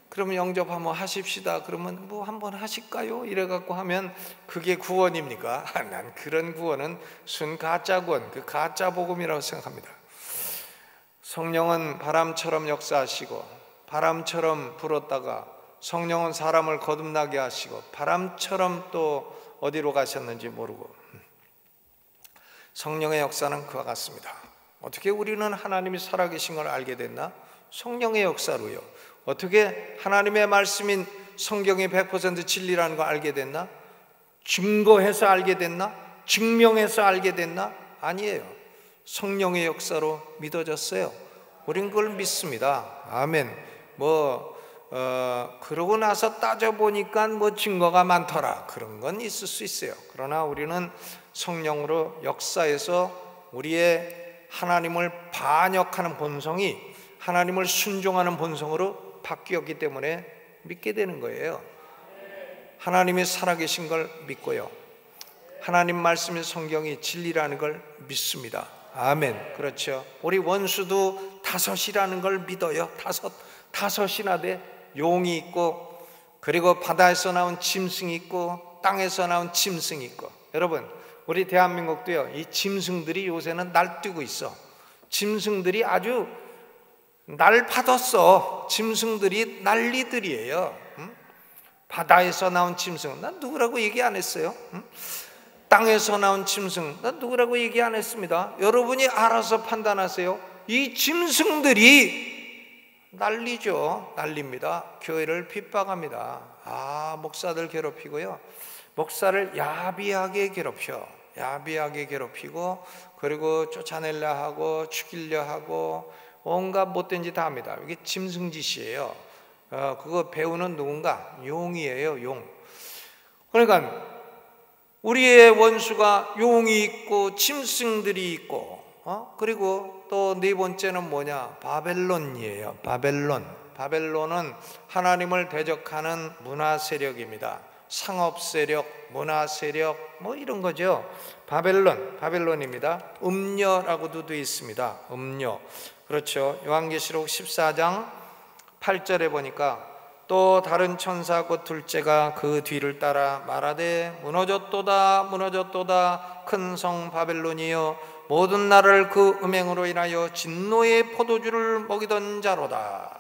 Speaker 1: 그러면 영접한번 하십시다. 그러면 뭐 한번 하실까요? 이래갖고 하면 그게 구원입니까? 난 그런 구원은 순 가짜 구원, 그 가짜 복음이라고 생각합니다. 성령은 바람처럼 역사하시고 바람처럼 불었다가 성령은 사람을 거듭나게 하시고 바람처럼 또 어디로 가셨는지 모르고 성령의 역사는 그와 같습니다. 어떻게 우리는 하나님이 살아계신 걸 알게 됐나? 성령의 역사로요. 어떻게 하나님의 말씀인 성경이 100% 진리라는 걸 알게 됐나? 증거해서 알게 됐나? 증명해서 알게 됐나? 아니에요. 성령의 역사로 믿어졌어요. 우린 그걸 믿습니다. 아멘. 그러고 나서 따져보니까 뭐 증거가 많더라. 그런 건 있을 수 있어요. 그러나 우리는 성령으로 역사해서 우리의 하나님을 반역하는 본성이 하나님을 순종하는 본성으로 바뀌었기 때문에 믿게 되는 거예요. 하나님이 살아계신 걸 믿고요. 하나님 말씀의 성경이 진리라는 걸 믿습니다. 아멘. 그렇죠. 우리 원수도 다섯이라는 걸 믿어요. 다섯이나 돼. 용이 있고, 그리고 바다에서 나온 짐승이 있고, 땅에서 나온 짐승이 있고. 여러분, 우리 대한민국도요, 이 짐승들이 요새는 날뛰고 있어. 짐승들이 아주 날파뒀어. 짐승들이 난리들이에요. 바다에서 나온 짐승, 난 누구라고 얘기 안 했어요. 땅에서 나온 짐승, 난 누구라고 얘기 안 했습니다. 여러분이 알아서 판단하세요. 이 짐승들이 난리죠. 난립니다. 교회를 핍박합니다. 목사들 괴롭히고요, 목사를 야비하게 괴롭히고, 그리고 쫓아내려 하고 죽이려 하고 온갖 못된 짓 다 합니다. 이게 짐승짓이에요. 그거 배우는 누군가? 용이에요, 용. 그러니까 우리의 원수가 용이 있고 짐승들이 있고, 그리고 또 네 번째는 뭐냐? 바벨론이에요. 바벨론은 하나님을 대적하는 문화 세력입니다. 상업 세력, 문화 세력, 뭐 이런 거죠. 바벨론입니다. 음녀라고도 되어 있습니다. 음녀. 그렇죠. 요한계시록 14장 8절에 보니까 또 다른 천사 곧 둘째가 그 뒤를 따라 말하되 무너졌도다 큰 성 바벨론이여 모든 나라를 그 음행으로 인하여 진노의 포도주를 먹이던 자로다.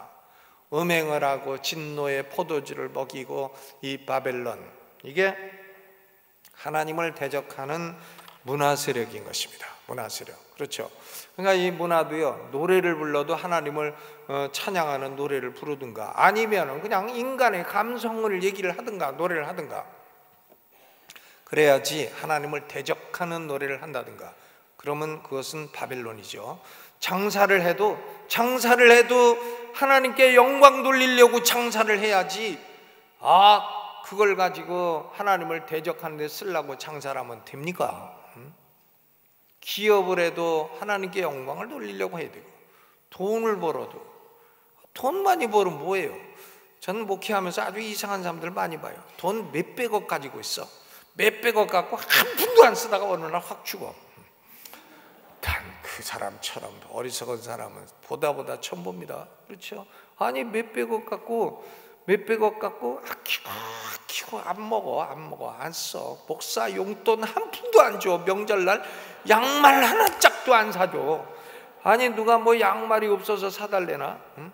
Speaker 1: 음행을 하고 진노의 포도주를 먹이고, 이 바벨론, 이게 하나님을 대적하는 문화 세력인 것입니다. 문화 세력. 그렇죠. 그러니까 이 문화도요, 노래를 불러도 하나님을 찬양하는 노래를 부르든가, 아니면 그냥 인간의 감성을 얘기를 하든가 노래를 하든가, 그래야지 하나님을 대적하는 노래를 한다든가, 그러면 그것은 바벨론이죠. 장사를 해도 하나님께 영광 돌리려고 장사를 해야지, 그걸 가지고 하나님을 대적하는 데 쓰려고 장사를 하면 됩니까? 기업을 해도 하나님께 영광을 돌리려고 해야 되고, 돈을 벌어도, 돈 많이 벌으면 뭐예요? 저는 목회하면서 아주 이상한 사람들 많이 봐요. 돈 몇백억 가지고 있어. 몇백억 갖고 한 푼도 안 쓰다가 어느 날 확 죽어. 단 그 사람처럼 어리석은 사람은 보다 처음 봅니다. 그렇죠? 아니 몇백억 갖고 아끼고 안 먹어 안 써. 목사 용돈 한 푼도 안 줘. 명절날 양말 하나 짝도 안 사줘. 아니 누가 뭐 양말이 없어서 사달래나? 응?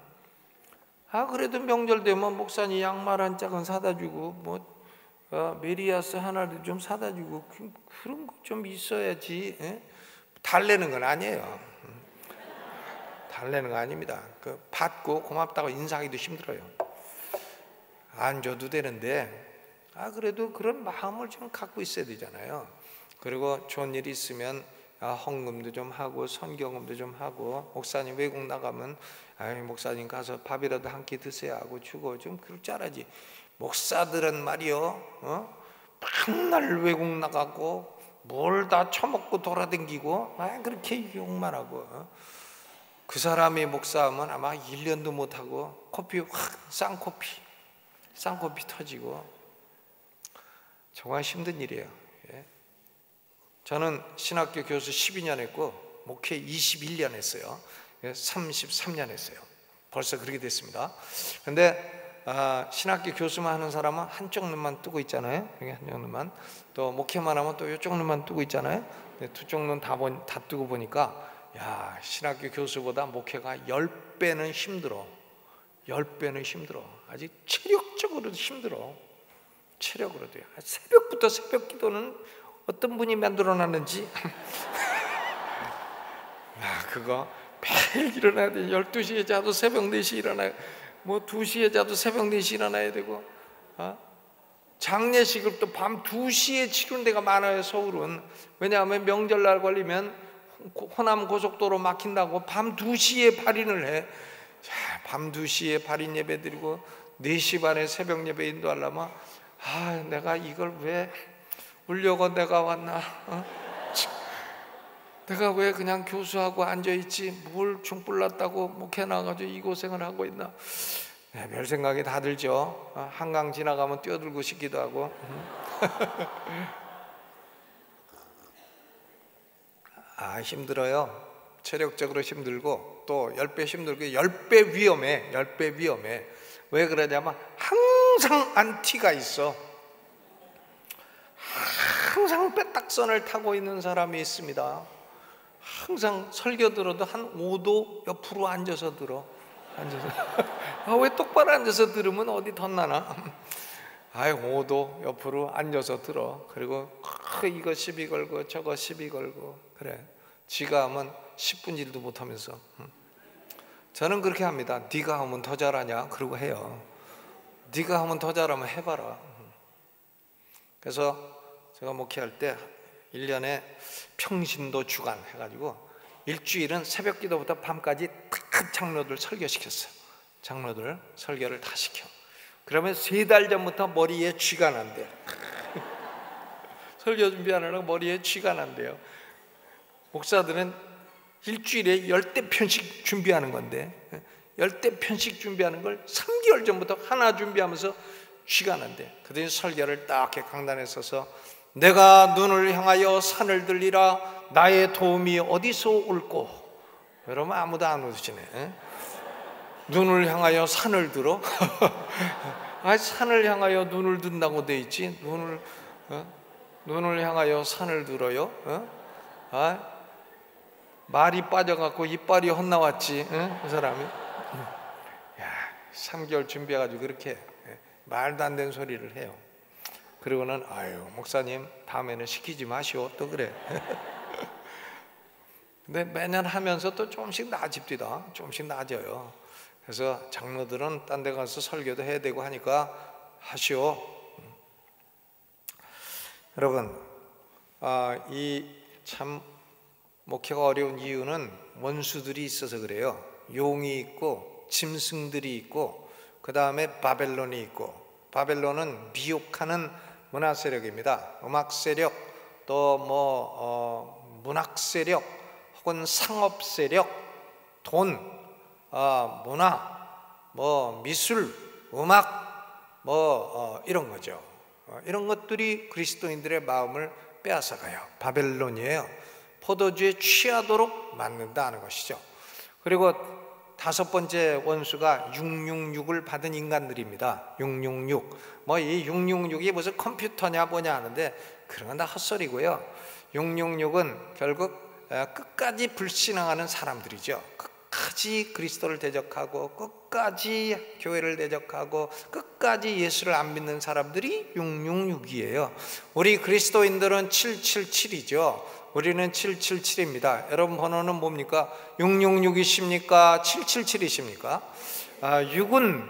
Speaker 1: 그래도 명절 되면 목사님 양말 한 짝은 사다 주고, 뭐 메리아스 하나도 좀 사다 주고, 그런 거 좀 있어야지. 에? 달래는 건 아니에요. 달래는 거 아닙니다. 받고 고맙다고 인사하기도 힘들어요. 안 줘도 되는데, 그래도 그런 마음을 좀 갖고 있어야 되잖아요. 그리고 좋은 일이 있으면 헌금도 좀 하고 선경금도 좀 하고, 목사님 외국 나가면 목사님 가서 밥이라도 한 끼 드세요 하고 주고, 좀 그럴 줄 알아야지. 목사들은 말이요, 맨날 외국 나가고 뭘 다 처먹고 돌아다니고 그렇게 욕만 하고, 그 사람이 목사하면 아마 1년도 못하고 커피 쌍코피 터지고, 정말 힘든 일이에요. 저는 신학교 교수 12년 했고 목회 21년 했어요. 33년 했어요. 벌써 그렇게 됐습니다. 근데 신학교 교수만 하는 사람은 한쪽 눈만 뜨고 있잖아요. 한쪽 눈만. 또 목회만 하면 또 이쪽 눈만 뜨고 있잖아요. 두쪽 눈 다 뜨고 보니까, 신학교 교수보다 목회가 10배는 힘들어. 10배는 힘들어. 아직 체력적으로도 힘들어. 체력으로도요. 새벽부터 새벽 기도는 어떤 분이 만들어놨는지 그거 매일 일어나야 돼. 12시에 자도 새벽 4시 일어나야, 뭐 2시에 자도 새벽 4시 일어나야 되고, 장례식을 또 밤 2시에 치르는 데가 많아요, 서울은. 왜냐하면 명절날 걸리면 호남 고속도로 막힌다고 밤 2시에 발인을 해. 밤 2시에 발인 예배 드리고 4시 반에 새벽 예배 인도하려면, 내가 이걸 왜 울려고 내가 왔나? 내가 왜 그냥 교수하고 앉아있지? 뭘 중불 났다고 목회 나가지고 이 고생을 하고 있나? 별 생각이 다 들죠. 한강 지나가면 뛰어들고 싶기도 하고. 힘들어요. 체력적으로 힘들고 또 10배 힘들고 10배 위험해. 10배 위험해. 왜 그러냐면 항상 안티가 있어. 항상 빼딱선을 타고 있는 사람이 있습니다. 항상 설교 들어도 한 5도 옆으로 앉아서 들어. 왜 똑바로 앉아서 들으면 어디 덧나나? 5도 옆으로 앉아서 들어. 그리고 이거 시비 걸고 저거 시비 걸고 그래. 지가 하면 10분 일도 못하면서. 저는 그렇게 합니다. 네가 하면 더 잘하냐? 그러고 해요. 네가 하면 더 잘하면 해봐라. 그래서 제가 목회할 때 1년에 평신도 주간 해가지고 일주일은 새벽 기도부터 밤까지 다 장로들 설교시켰어요. 장로들 설교를 다 시켜. 그러면 3달 전부터 머리에 쥐가 난대요. 설교 준비하느라고 머리에 쥐가 난대요. 목사들은 일주일에 10대 편씩 준비하는 건데 10대 편씩 준비하는 걸 3개월 전부터 하나 준비하면서 쥐가 난대. 그들이 설교를 딱 이렇게 강단에 서서 내가 눈을 향하여 산을 들리라 나의 도움이 어디서 올꼬. 여러분 아무도 안 웃으시네. 눈을 향하여 산을 들어? 산을 향하여 눈을 든다고 돼 있지. 눈을 향하여 산을 들어요? 말이 빠져갖고 이빨이 헛나왔지. 그 사람이 3개월 준비해가지고 그렇게 말도 안 되는 소리를 해요. 그리고는 목사님 다음에는 시키지 마시오. 또 그래. 근데 매년 하면서 또 조금씩 나아집니다. 조금씩 나아져요. 그래서 장로들은 딴 데 가서 설교도 해야 되고 하니까 하시오. 여러분, 이 참 목회가 어려운 이유는 원수들이 있어서 그래요. 용이 있고 짐승들이 있고 그 다음에 바벨론이 있고, 바벨론은 미혹하는 문화 세력입니다. 음악 세력, 또 문학 세력, 혹은 상업 세력, 돈, 문화, 미술, 음악, 이런 거죠. 이런 것들이 그리스도인들의 마음을 빼앗아가요. 바벨론이에요. 포도주에 취하도록 만든다는 것이죠. 그리고 5번째 원수가 666을 받은 인간들입니다. 666. 이 666이 무슨 컴퓨터냐 뭐냐 하는데 그런 건 다 헛소리고요. 666은 결국 끝까지 불신앙하는 사람들이죠. 끝까지 그리스도를 대적하고 끝까지 교회를 대적하고 끝까지 예수를 안 믿는 사람들이 666이에요. 우리 그리스도인들은 777이죠. 우리는 777입니다. 여러분 번호는 뭡니까? 666이십니까? 777이십니까? 6은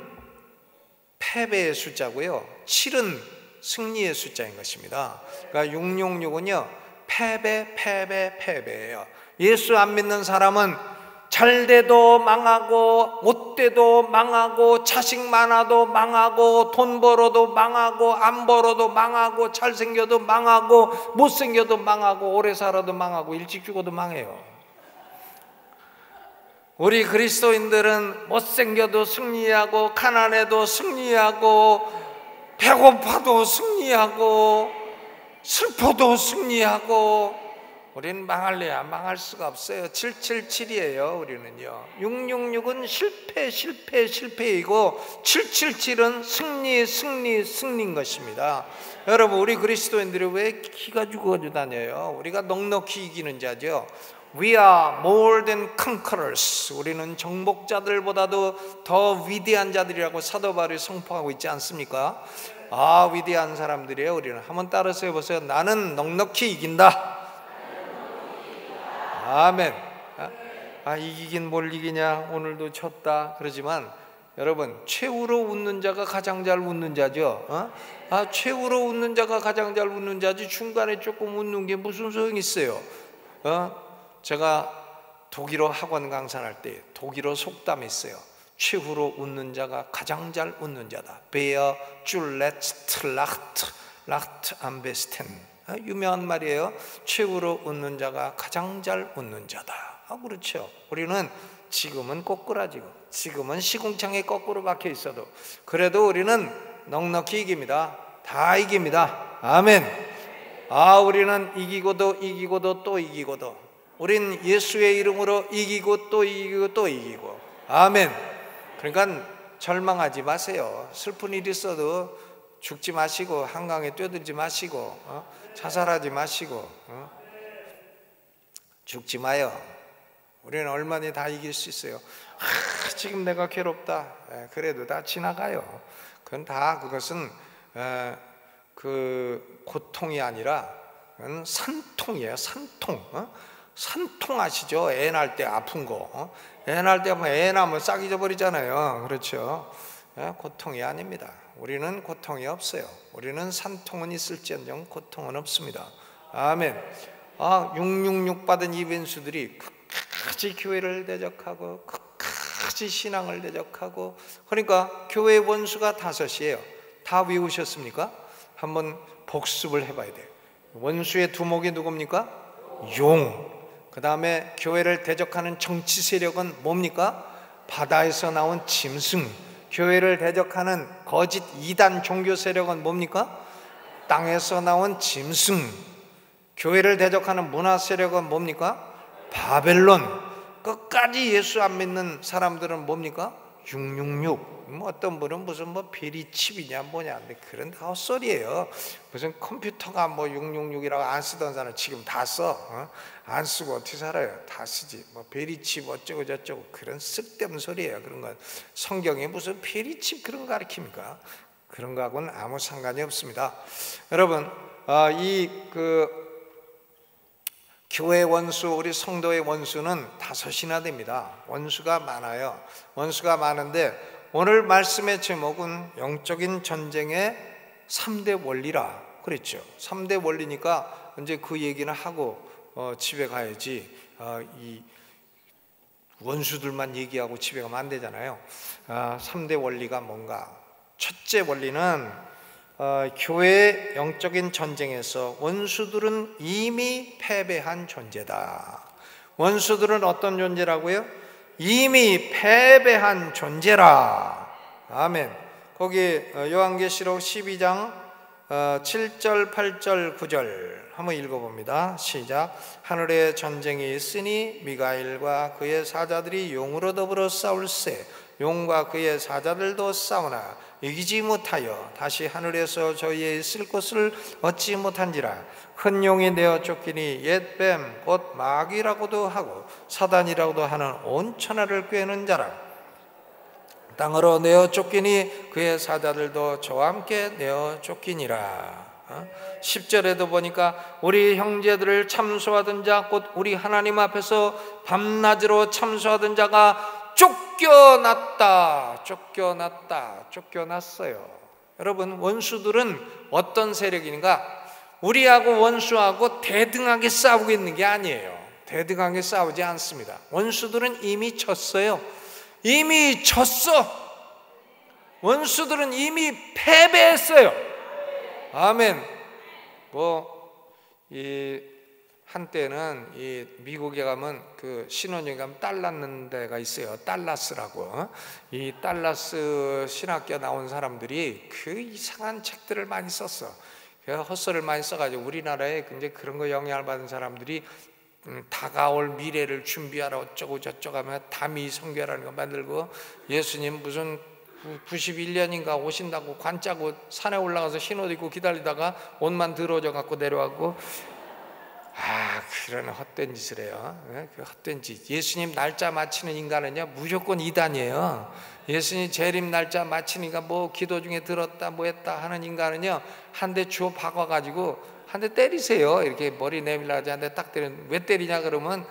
Speaker 1: 패배의 숫자고요. 7은 승리의 숫자인 것입니다. 그러니까 666은요 패배예요. 예수 안 믿는 사람은 잘 돼도 망하고 못 돼도 망하고 자식 많아도 망하고 돈 벌어도 망하고 안 벌어도 망하고 잘생겨도 망하고 못생겨도 망하고 오래 살아도 망하고 일찍 죽어도 망해요. 우리 그리스도인들은 못생겨도 승리하고 가난해도 승리하고 배고파도 승리하고 슬퍼도 승리하고, 우리는 망할래야 망할 수가 없어요. 777이에요. 우리는요. 666은 실패이고 777은 승리인 것입니다. 여러분, 우리 그리스도인들이 왜 기가 죽어가지고 다녀요? 우리가 넉넉히 이기는 자죠. We are more than conquerors. 우리는 정복자들보다도 더 위대한 자들이라고 사도 바울이 선포하고 있지 않습니까? 위대한 사람들이에요. 우리는. 한번 따라서 해보세요. 나는 넉넉히 이긴다. 아멘. 이기긴 뭘 이기냐, 오늘도 졌다 그러지만 여러분, 최후로 웃는 자가 가장 잘 웃는 자죠. 최후로 웃는 자가 가장 잘 웃는 자지 중간에 조금 웃는 게 무슨 소용이 있어요. 제가 독일어 학원 강사할 때 독일어 속담이 있어요. 최후로 웃는 자가 가장 잘 웃는 자다. Wer zuletzt lacht am besten. 유명한 말이에요. 최후로 웃는 자가 가장 잘 웃는 자다. 그렇죠. 우리는 지금은 꼬꾸라지고 지금은 시궁창에 거꾸로 박혀 있어도 그래도 우리는 넉넉히 이깁니다. 다 이깁니다. 아멘. 우리는 이기고도 또 이기고도 우린 예수의 이름으로 이기고 또 이기고 또 이기고. 아멘. 그러니까 절망하지 마세요. 슬픈 일이 있어도 죽지 마시고, 한강에 뛰어들지 마시고, 자살하지 마시고, 죽지 마요. 우리는 얼마나 다 이길 수 있어요. 지금 내가 괴롭다. 그래도 다 지나가요. 그것은 그 고통이 아니라 산통이에요. 산통. 산통 아시죠? 애 낳을 때 아픈 거. 애 낳을 때 애 낳으면 싹 잊어버리잖아요. 그렇죠? 고통이 아닙니다. 우리는 고통이 없어요. 우리는 산통은 있을지언정 고통은 없습니다. 아멘. 666 받은 이벤수들이 끝까지 교회를 대적하고 끝까지 신앙을 대적하고, 그러니까 교회 원수가 5이에요. 다 외우셨습니까? 한번 복습을 해봐야 돼요. 원수의 두목이 누굽니까? 용. 그 다음에 교회를 대적하는 정치 세력은 뭡니까? 바다에서 나온 짐승. 교회를 대적하는 거짓 이단 종교 세력은 뭡니까? 땅에서 나온 짐승. 교회를 대적하는 문화 세력은 뭡니까? 바벨론. 끝까지 예수 안 믿는 사람들은 뭡니까? 666. 어떤 분은 무슨 베리칩이냐 뭐냐, 근데 그런 다 헛소리예요. 무슨 컴퓨터가 666이라고 안 쓰던 사람 지금 다 써. 안 쓰고 어떻게 살아요? 다 쓰지. 베리칩 어쩌고 저쩌고 그런 쓸데없는 소리예요. 그런 건 성경에 무슨 베리칩 그런 거 가르칩니까? 그런 거하고는 아무 상관이 없습니다. 여러분, 교회 원수, 우리 성도의 원수는 5이나 됩니다. 원수가 많아요. 원수가 많은데 오늘 말씀의 제목은 영적인 전쟁의 3대 원리라 그랬죠. 3대 원리니까 이제 그 얘기는 하고 집에 가야지. 이 원수들만 얘기하고 집에 가면 안 되잖아요. 3대 원리가 뭔가? 첫째 원리는 교회의 영적인 전쟁에서 원수들은 이미 패배한 존재다. 원수들은 어떤 존재라고요? 이미 패배한 존재라. 아멘. 거기 요한계시록 12장 7절, 8절, 9절 한번 읽어봅니다. 시작. 하늘에 전쟁이 있으니 미가엘과 그의 사자들이 용으로 더불어 싸울세. 용과 그의 사자들도 싸우나 이기지 못하여 다시 하늘에서 저희의 있을 곳을 얻지 못한지라. 큰 용이 내어 쫓기니 옛 뱀 곧 마귀라고도 하고 사단이라고도 하는 온 천하를 꿰는 자라. 땅으로 내어 쫓기니 그의 사자들도 저와 함께 내어 쫓기니라. 10절에도 보니까 우리 형제들을 참소하던 자 곧 우리 하나님 앞에서 밤낮으로 참소하던 자가 쫓겨났다. 쫓겨났어요. 여러분, 원수들은 어떤 세력인가? 우리하고 원수하고 대등하게 싸우고 있는 게 아니에요. 대등하게 싸우지 않습니다. 원수들은 이미 졌어요. 이미 졌어. 원수들은 이미 패배했어요. 아멘. 한때는 미국에 가면 신혼여행 가면 딸 낳는 데가 있어요. 달라스라고. 이 달라스 신학교 나온 사람들이 이상한 책들을 많이 썼어. 헛소리를 많이 써가지고 우리나라에 이제 그런 거 영향을 받은 사람들이 다가올 미래를 준비하라 어쩌고 저쩌고 하면 다미 성교라는 거 만들고, 예수님 무슨 91년인가 오신다고 관 짜고 산에 올라가서 흰옷 입고 기다리다가 옷만 더러워져 갖고 내려왔고, 그런 헛된 짓을 해요. 그 헛된 짓. 예수님 날짜 맞히는 인간은요 무조건 이단이에요. 예수님 재림 날짜 맞히니까 기도 중에 들었다 했다 하는 인간은요 한 대 주워 박아가지고 한 대 때리세요. 이렇게 머리 내밀라지 한 대 딱 때리는. 왜 때리냐 그러면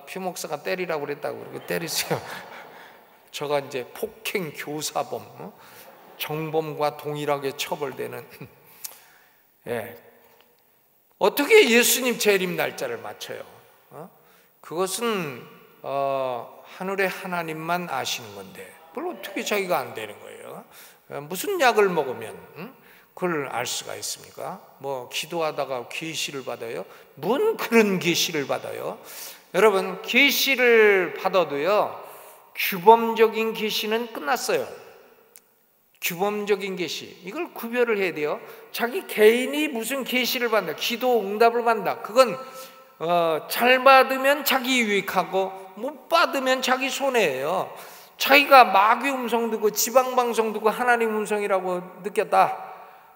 Speaker 1: 표 목사가 때리라고 그랬다고 그러고 때리세요. 저가 이제 폭행 교사범, 정범과 동일하게 처벌되는. 어떻게 예수님 재림 날짜를 맞춰요? 그것은 하늘의 하나님만 아시는 건데 그걸 어떻게 자기가 안 되는 거예요? 무슨 약을 먹으면 그걸 알 수가 있습니까? 기도하다가 계시를 받아요? 뭔 그런 계시를 받아요? 여러분, 계시를 받아도요 규범적인 계시는 끝났어요. 규범적인 계시, 이걸 구별을 해야 돼요. 자기 개인이 무슨 계시를 받는다, 기도 응답을 받는다, 그건 잘 받으면 자기 유익하고 못 받으면 자기 손해예요. 자기가 마귀 음성 듣고 지방방송 듣고 하나님 음성이라고 느꼈다,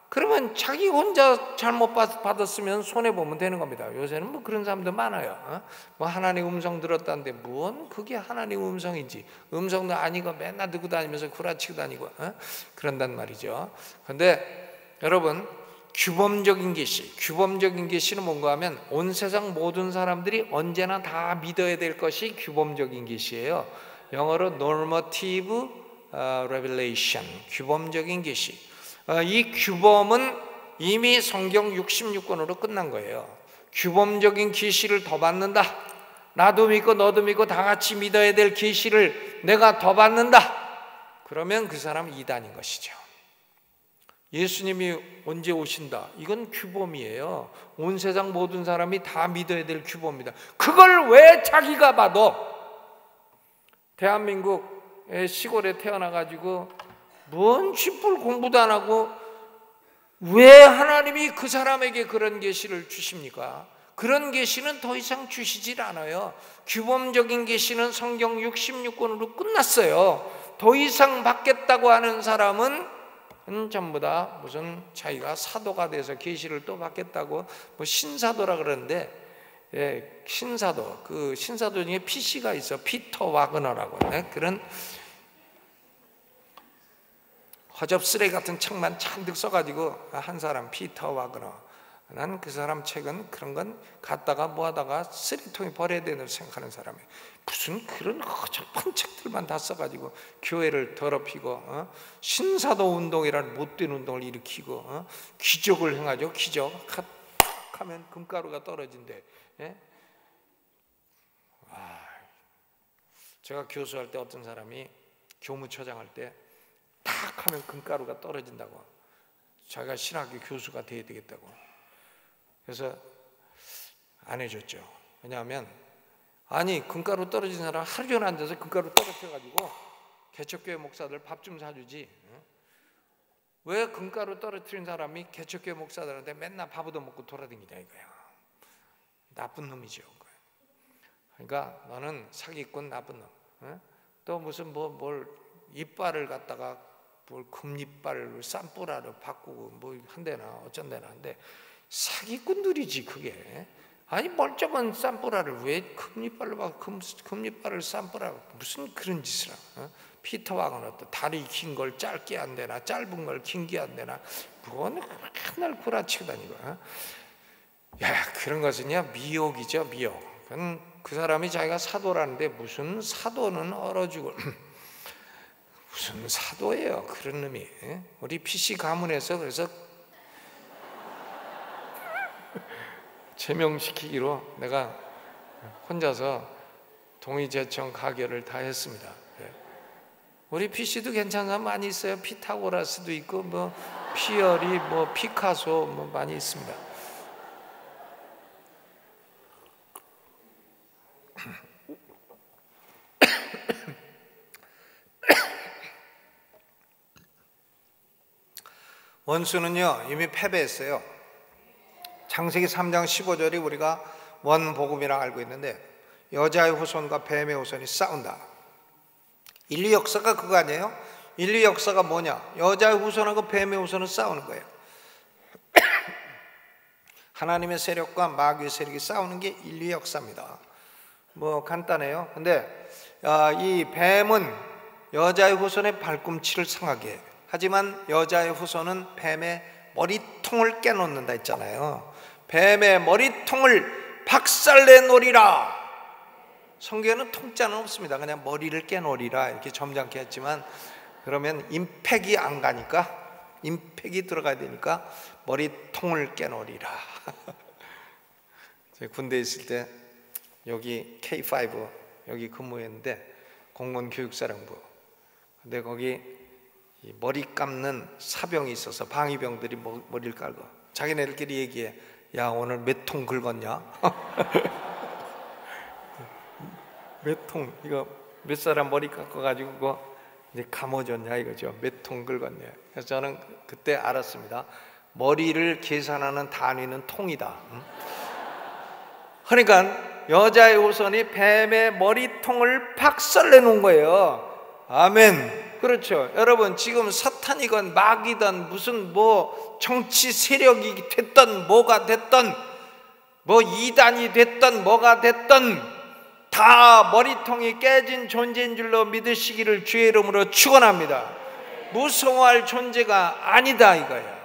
Speaker 1: 그러면 자기 혼자 잘못 받았으면 손해보면 되는 겁니다. 요새는 뭐 그런 사람들 많아요. 뭐 하나님 음성 들었다는데 뭔 그게 하나님 음성인지, 음성도 아니고 맨날 듣고 다니면서 구라치고 다니고 그런단 말이죠. 그런데 여러분, 규범적인 계시는 뭔가 하면 온 세상 모든 사람들이 언제나 다 믿어야 될 것이 규범적인 계시예요. 영어로 normative revelation, 규범적인 계시. 이 규범은 이미 성경 66권으로 끝난 거예요. 규범적인 계시를 더 받는다, 나도 믿고 너도 믿고 다 같이 믿어야 될 계시를 내가 더 받는다, 그러면 그 사람은 이단인 것이죠. 예수님이 언제 오신다, 이건 규범이에요. 온 세상 모든 사람이 다 믿어야 될 규범입니다. 그걸 왜 자기가 봐도, 대한민국의 시골에 태어나가지고 뭔 쥐뿔 공부도 안 하고 왜 하나님이 그 사람에게 그런 계시를 주십니까? 그런 계시는 더 이상 주시질 않아요. 규범적인 계시는 성경 66권으로 끝났어요. 더 이상 받겠다고 하는 사람은 전부 다 무슨 자기가 사도가 돼서 계시를 또 받겠다고, 뭐 신사도라 그러는데, 신사도, 그 신사도 중에 PC가 있어. 피터 와그너라고. 그런 허접 쓰레기 같은 책만 잔뜩 써가지고 한 사람, 피터 와그너. 난 그 사람 책은 그런 건 갖다가 뭐하다가 쓰레기통에 버려야 된다고 생각하는 사람이에요. 무슨 그런 허접한 책들만 다 써가지고 교회를 더럽히고 신사도 운동이라는 못된 운동을 일으키고 기적을 행하죠. 기적 하면 금가루가 떨어진대. 제가 교수할 때 어떤 사람이 교무처장 할 때 탁 하면 금가루가 떨어진다고, 자기가 신학교 교수가 돼야 되겠다고. 그래서 안 해줬죠. 왜냐하면 아니, 금가루 떨어진 사람 하루 종일 앉아서 금가루 떨어뜨려가지고 개척교회 목사들 밥 좀 사주지, 왜 금가루 떨어뜨린 사람이 개척교회 목사들한테 맨날 밥 얻어먹고 돌아다니냐 이거야. 나쁜 놈이죠. 그러니까 너는 사기꾼, 나쁜 놈. 또 무슨 뭘 이빨을 갖다가 뭘 금이빨을 쌈뿌라로 바꾸고 뭐 한대나 어쩐대나 한데, 사기꾼들이지 그게. 아니, 멀쩡한 쌈뿌라를 왜 금이빨로 바꾸고 금이빨을 쌈뿌라고, 무슨 그런 짓을 하고. 피터 와그너 또 다리 긴 걸 짧게 안 되나, 짧은 걸 긴게 안 되나, 그건 맨날 구라치고 다니고. 야, 그런 것은요 미혹이죠, 미혹. 그건 그 사람이 자기가 사도라는데 무슨 사도는 얼어 죽을 무슨 사도예요, 그런 놈이. 우리 PC 가문에서 그래서 제명시키기로 내가 혼자서 동의제청 가결을 다 했습니다. 우리 PC도 괜찮은 사람 많이 있어요. 피타고라스도 있고 뭐 피어리, 뭐 피카소 뭐 많이 있습니다. 원수는요 이미 패배했어요. 창세기 3장 15절이 우리가 원복음이라 알고 있는데, 여자의 후손과 뱀의 후손이 싸운다. 인류 역사가 그거 아니에요? 인류 역사가 뭐냐? 여자의 후손하고 뱀의 후손은 싸우는 거예요. 하나님의 세력과 마귀의 세력이 싸우는 게 인류 역사입니다. 뭐 간단해요. 근데 이 뱀은 여자의 후손의 발꿈치를 상하게 해요. 하지만 여자의 후손은 뱀의 머리통을 깨놓는다 했잖아요. 뱀의 머리통을 박살내놓으리라. 성경에는 통자는 없습니다. 그냥 머리를 깨놓으리라 이렇게 점잖게 했지만, 그러면 임팩이 안 가니까, 임팩이 들어가야 되니까 머리통을 깨놓으리라. 제가 군대에 있을 때 여기 K5 여기 근무했는데, 공군교육사령부. 근데 거기 이 머리 감는 사병이 있어서 방위병들이 머리를 깔고 자기네들끼리 얘기해. 야, 오늘 몇 통 긁었냐? 몇 통, 이거 몇 사람 머리 깎아가지고 그거 이제 감아줬냐 이거죠. 몇 통 긁었냐. 그래서 저는 그때 알았습니다. 머리를 계산하는 단위는 통이다. 그러니까 여자의 후손이 뱀의 머리통을 박살내 놓은 거예요. 아멘. 그렇죠. 여러분, 지금 사탄이건 마귀든 무슨 뭐 정치 세력이 됐던 뭐가 됐던 뭐 이단이 됐던 뭐가 됐던 다 머리통이 깨진 존재인 줄로 믿으시기를 주의 이름으로 축원합니다. 무서워할 존재가 아니다 이거야.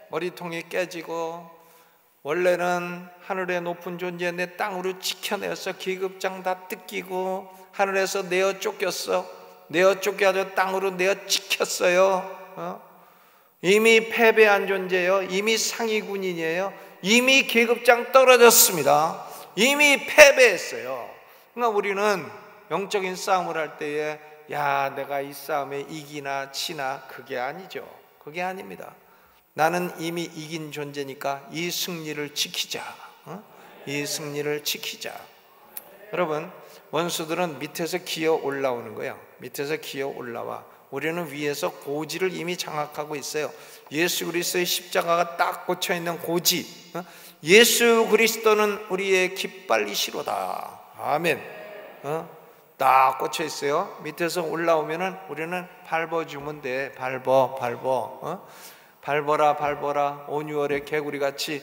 Speaker 1: 머리통이 깨지고 원래는 하늘의 높은 존재 내 땅으로 지켜내서 계급장 다 뜯기고 하늘에서 내어 쫓겼어. 내어 쫓겨서 땅으로 내어 찍혔어요. 이미 패배한 존재예요. 이미 상위 군인이에요. 이미 계급장 떨어졌습니다. 이미 패배했어요. 그러니까 우리는 영적인 싸움을 할 때에 야 내가 이 싸움에 이기나 치나 그게 아니죠. 그게 아닙니다. 나는 이미 이긴 존재니까 이 승리를 지키자. 이 승리를 지키자. 여러분, 원수들은 밑에서 기어 올라오는 거예요. 밑에서 기어 올라와. 우리는 위에서 고지를 이미 장악하고 있어요. 예수 그리스도의 십자가가 딱 꽂혀 있는 고지. 예수 그리스도는 우리의 깃발이시로다. 아멘. 딱 꽂혀 있어요. 밑에서 올라오면은 우리는 밟아주면 돼. 밟아라 온유월의 개구리같이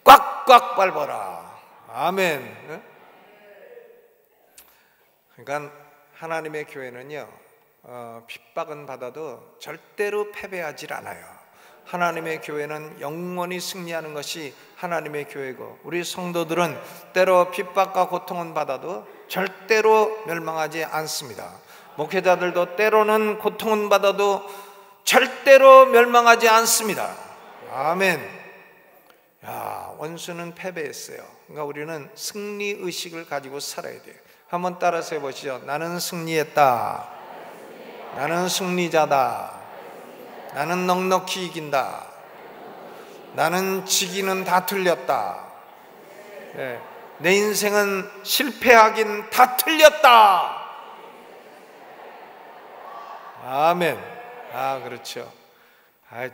Speaker 1: 꽉꽉 밟아라. 아멘. 그러니까 하나님의 교회는요, 핍박은 받아도 절대로 패배하지 않아요. 하나님의 교회는 영원히 승리하는 것이 하나님의 교회고, 우리 성도들은 때로 핍박과 고통은 받아도 절대로 멸망하지 않습니다. 목회자들도 때로는 고통은 받아도 절대로 멸망하지 않습니다. 아멘. 야, 원수는 패배했어요. 그러니까 우리는 승리 의식을 가지고 살아야 돼요. 한번 따라서 해보시죠. 나는 승리했다. 나는 승리자다. 나는 넉넉히 이긴다. 나는 지기는 다 틀렸다. 네. 내 인생은 실패하긴 다 틀렸다. 아멘. 그렇죠.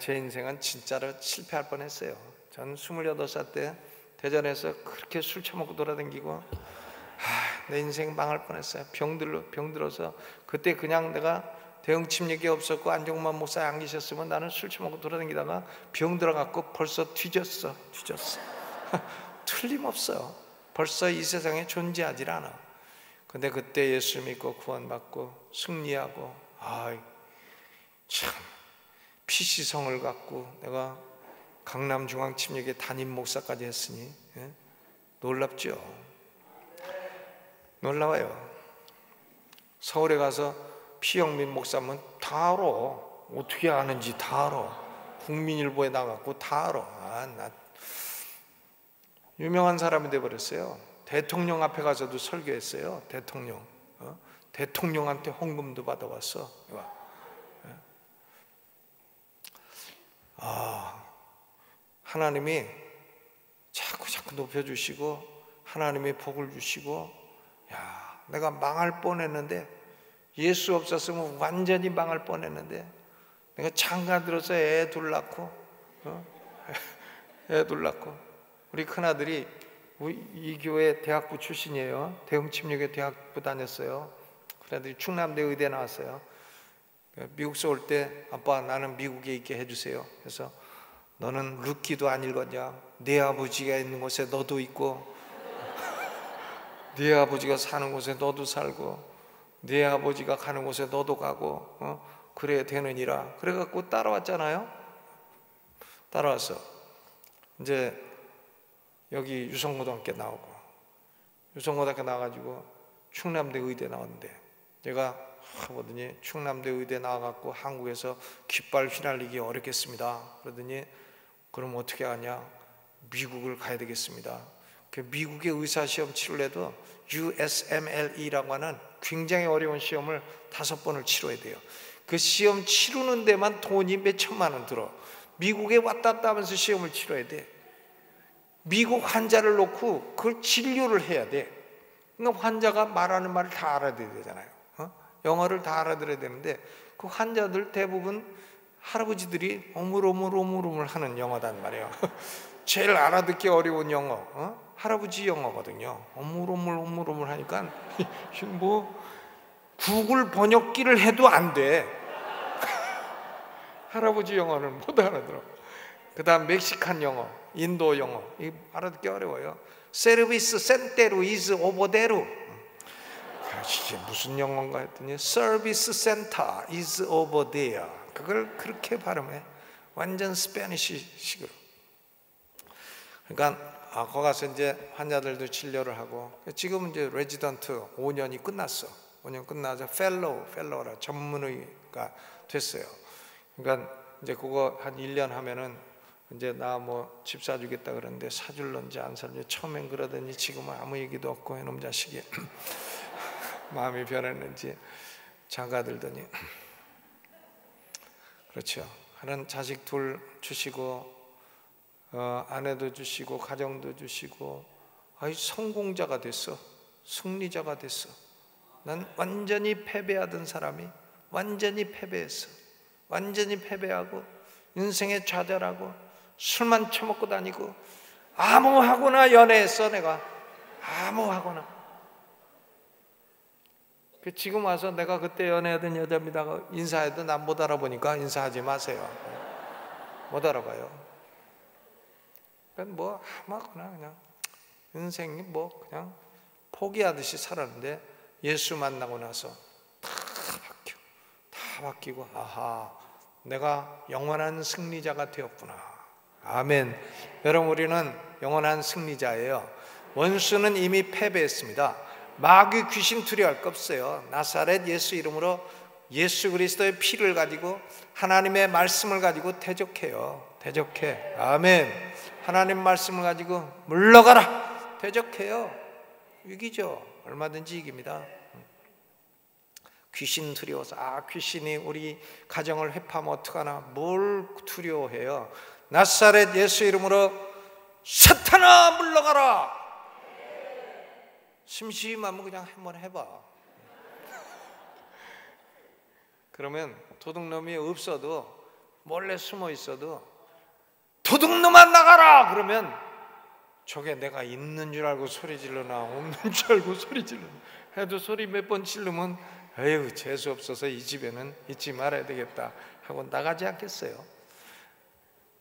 Speaker 1: 제 인생은 진짜로 실패할 뻔했어요. 전 28살 때 대전에서 그렇게 술 처먹고 돌아다니고 내 인생 망할 뻔했어요. 병들어서 그때 그냥 내가 대형 침례기 없었고 안종만 목사 안 계셨으면 나는 술 처먹고 돌아다니다가 병 들어갖고 벌써 뒤졌어. 틀림없어요. 벌써 이 세상에 존재하지 않아. 근데 그때 예수 믿고 구원받고 승리하고 참 피시성을 갖고 내가 강남중앙침례교회 담임 목사까지 했으니 놀랍죠. 놀라워요. 서울에 가서 피영민 목사면 다 알아. 어떻게 아는지 다 알아. 국민일보에 나갔고 다 알아. 나 유명한 사람이 돼버렸어요. 대통령 앞에 가서도 설교했어요. 대통령한테 헌금도 받아왔어. 하나님이 자꾸 높여주시고 하나님이 복을 주시고, 내가 망할 뻔했는데, 예수 없었으면 완전히 망할 뻔했는데, 내가 장가 들어서 애 둘 낳고 우리 큰아들이 이 교회 대학부 출신이에요. 대흥침례교회 대학부 다녔어요. 큰아들이 충남대 의대 나왔어요. 미국서 올 때 아빠 나는 미국에 있게 해주세요. 그래서 너는 룻기도 안 읽었냐? 네 아버지가 있는 곳에 너도 있고 네 아버지가 사는 곳에 너도 살고 네 아버지가 가는 곳에 너도 가고 그래야 되느니라. 그래갖고 따라왔잖아요. 따라와서 이제 여기 유성고등학교 나오고, 유성고등학교 나와가지고 충남대 의대 나왔는데, 제가 하거든요. 충남대 의대 나와갖고 한국에서 깃발 휘날리기 어렵겠습니다. 그러더니 그럼 어떻게 하냐? 미국을 가야 되겠습니다. 그 미국의 의사시험 치르려도 USMLE라고 하는 굉장히 어려운 시험을 5번을 치러야 돼요. 그 시험 치르는 데만 돈이 몇 천만 원 들어. 미국에 왔다 갔다 하면서 시험을 치러야 돼. 미국 환자를 놓고 그걸 진료를 해야 돼. 그러니까 환자가 말하는 말을 다 알아들어야 되잖아요. 영어를 다 알아들어야 되는데 그 환자들 대부분 할아버지들이 오물오물 하는 영어단 말이에요. 제일 알아듣기 어려운 영어. 할아버지 영어거든요. 오물오물 하니까 뭐 구글 번역기를 해도 안 돼. 할아버지 영어는 못 알아들어. 그 다음 멕시칸 영어, 인도 영어, 이 알아듣기 어려워요. 세르비스 센테루 이즈 오버데루. 진짜 무슨 영어인가 했더니 서비스 센터 is over there. 그걸 그렇게 발음해. 완전 스페니쉬식으로. 그러니까 거기 가서 이제 환자들도 진료를 하고, 지금은 이제 레지던트 5년이 끝났어. 5년 끝나서 펠로우라 전문의가 됐어요. 그러니까 이제 그거 한 1년 하면은 이제 나 뭐 집 사주겠다 그러는데 사줄런지 안 사줄런지 처음엔 그러더니 지금은 아무 얘기도 없고 이놈 자식이 마음이 변했는지 장가들더니. 그렇죠. 하는 자식 둘 주시고 아내도 주시고 가정도 주시고, 아이 성공자가 됐어. 승리자가 됐어. 난 완전히 패배하던 사람이 완전히 패배했어. 완전히 패배하고 인생에 좌절하고 술만 처먹고 다니고 아무하고나 연애했어. 내가 아무하고나. 지금 와서 내가 그때 연애하던 여자입니다 인사해도 난 못 알아보니까 인사하지 마세요. 못 알아봐요. 뭐 아무거나 그냥 인생이 뭐 그냥 포기하듯이 살았는데 예수 만나고 나서 다 바뀌고, 아하, 내가 영원한 승리자가 되었구나. 아멘. 여러분, 우리는 영원한 승리자예요. 원수는 이미 패배했습니다. 마귀 귀신 두려워할 거 없어요. 나사렛 예수 이름으로 예수 그리스도의 피를 가지고 하나님의 말씀을 가지고 대적해요. 대적해. 아멘. 하나님 말씀을 가지고 물러가라. 대적해요. 이기죠. 얼마든지 이깁니다. 귀신 두려워서 귀신이 우리 가정을 회파하면 어떡하나. 뭘 두려워해요. 나사렛 예수 이름으로 사탄아 물러가라. 심심하면 그냥 한번 해봐. 그러면 도둑놈이 없어도 몰래 숨어 있어도 도둑놈아 나가라 그러면 저게 내가 있는 줄 알고 소리 질러나 없는 줄 알고 소리 질러나 해도 소리 몇 번 지르면 에휴 재수 없어서 이 집에는 있지 말아야 되겠다 하고 나가지 않겠어요.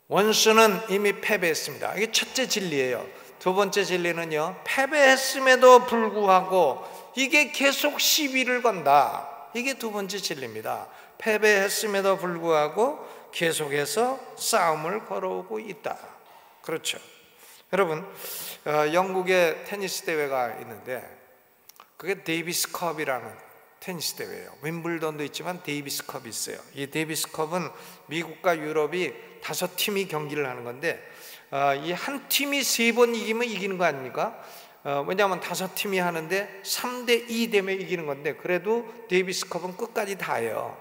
Speaker 1: 원수는 이미 패배했습니다. 이게 첫째 진리예요. 두 번째 진리는요, 패배했음에도 불구하고 이게 계속 시비를 건다. 이게 두 번째 진리입니다. 패배했음에도 불구하고 계속해서 싸움을 걸어오고 있다. 그렇죠. 여러분, 영국에 테니스 대회가 있는데 그게 데이비스컵이라는 테니스 대회예요. 윈블던도 있지만 데이비스컵이 있어요. 이 데이비스컵은 미국과 유럽이 5팀이 경기를 하는 건데 이 한 팀이 3번 이기면 이기는 거 아닙니까? 왜냐하면 5팀이 하는데 3대2 되면 이기는 건데 그래도 데이비스컵은 끝까지 다 해요.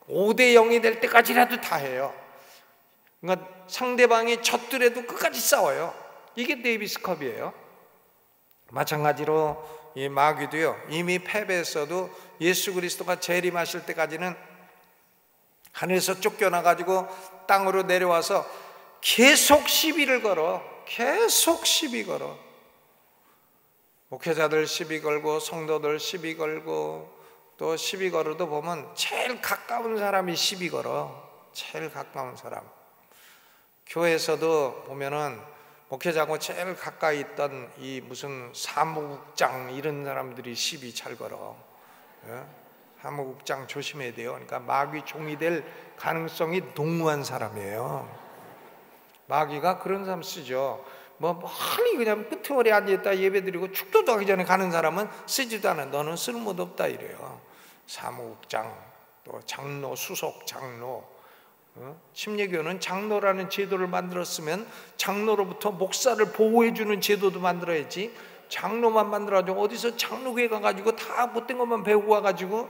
Speaker 1: 5대0이 될 때까지라도 다 해요. 그러니까 상대방이 졌더라도 끝까지 싸워요. 이게 데이비스컵이에요. 마찬가지로 이 마귀도요, 이미 패배했어도 예수 그리스도가 재림하실 때까지는 하늘에서 쫓겨나가지고 땅으로 내려와서 계속 시비를 걸어. 계속 시비 걸어. 목회자들 시비 걸고 성도들 시비 걸고 또 시비 걸어도 보면 제일 가까운 사람이 시비 걸어. 제일 가까운 사람. 교회에서도 보면은 목회자하고 제일 가까이 있던 이 무슨 사무국장 이런 사람들이 시비 잘 걸어. 사무국장 조심해야 돼요. 그러니까 마귀 종이 될 가능성이 농후한 사람이에요. 마귀가 그런 사람 쓰죠. 뭐 멀리 그냥 끄트머리 앉아있다 예배드리고 축도도 하기 전에 가는 사람은 쓰지도 않아. 너는 쓸모도 없다 이래요. 사무국장, 또 장로, 수석 장로. 침례교는 장로라는 제도를 만들었으면 장로로부터 목사를 보호해주는 제도도 만들어야지. 장로만 만들어가지고 어디서 장로교회 가가지고 다 못된 것만 배우고 와가지고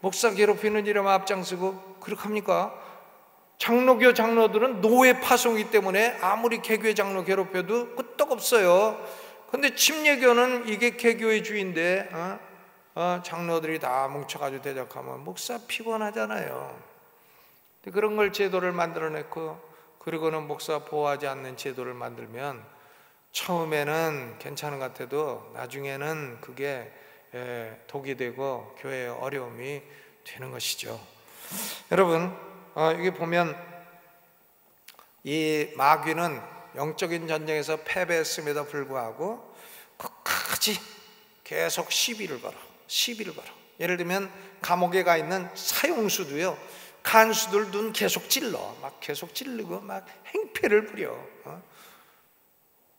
Speaker 1: 목사 괴롭히는 일에만 앞장서고 그렇게 합니까? 장로교 장로들은 노예 파송이기 때문에 아무리 개교회 장로 괴롭혀도 끄떡없어요. 근데 침례교는 이게 개교의 주인데 장로들이 다 뭉쳐가지고 대적하면 목사 피곤하잖아요. 그런 걸 제도를 만들어냈고 그리고는 목사 보호하지 않는 제도를 만들면 처음에는 괜찮은 것 같아도 나중에는 그게 독이 되고 교회의 어려움이 되는 것이죠. 여러분, 여기 보면 이 마귀는 영적인 전쟁에서 패배했음에도 불구하고 끝까지 계속 시비를 걸어. 예를 들면 감옥에 가 있는 사형수도요, 간수들 눈 계속 찔러, 막 계속 찌르고 막 행패를 부려.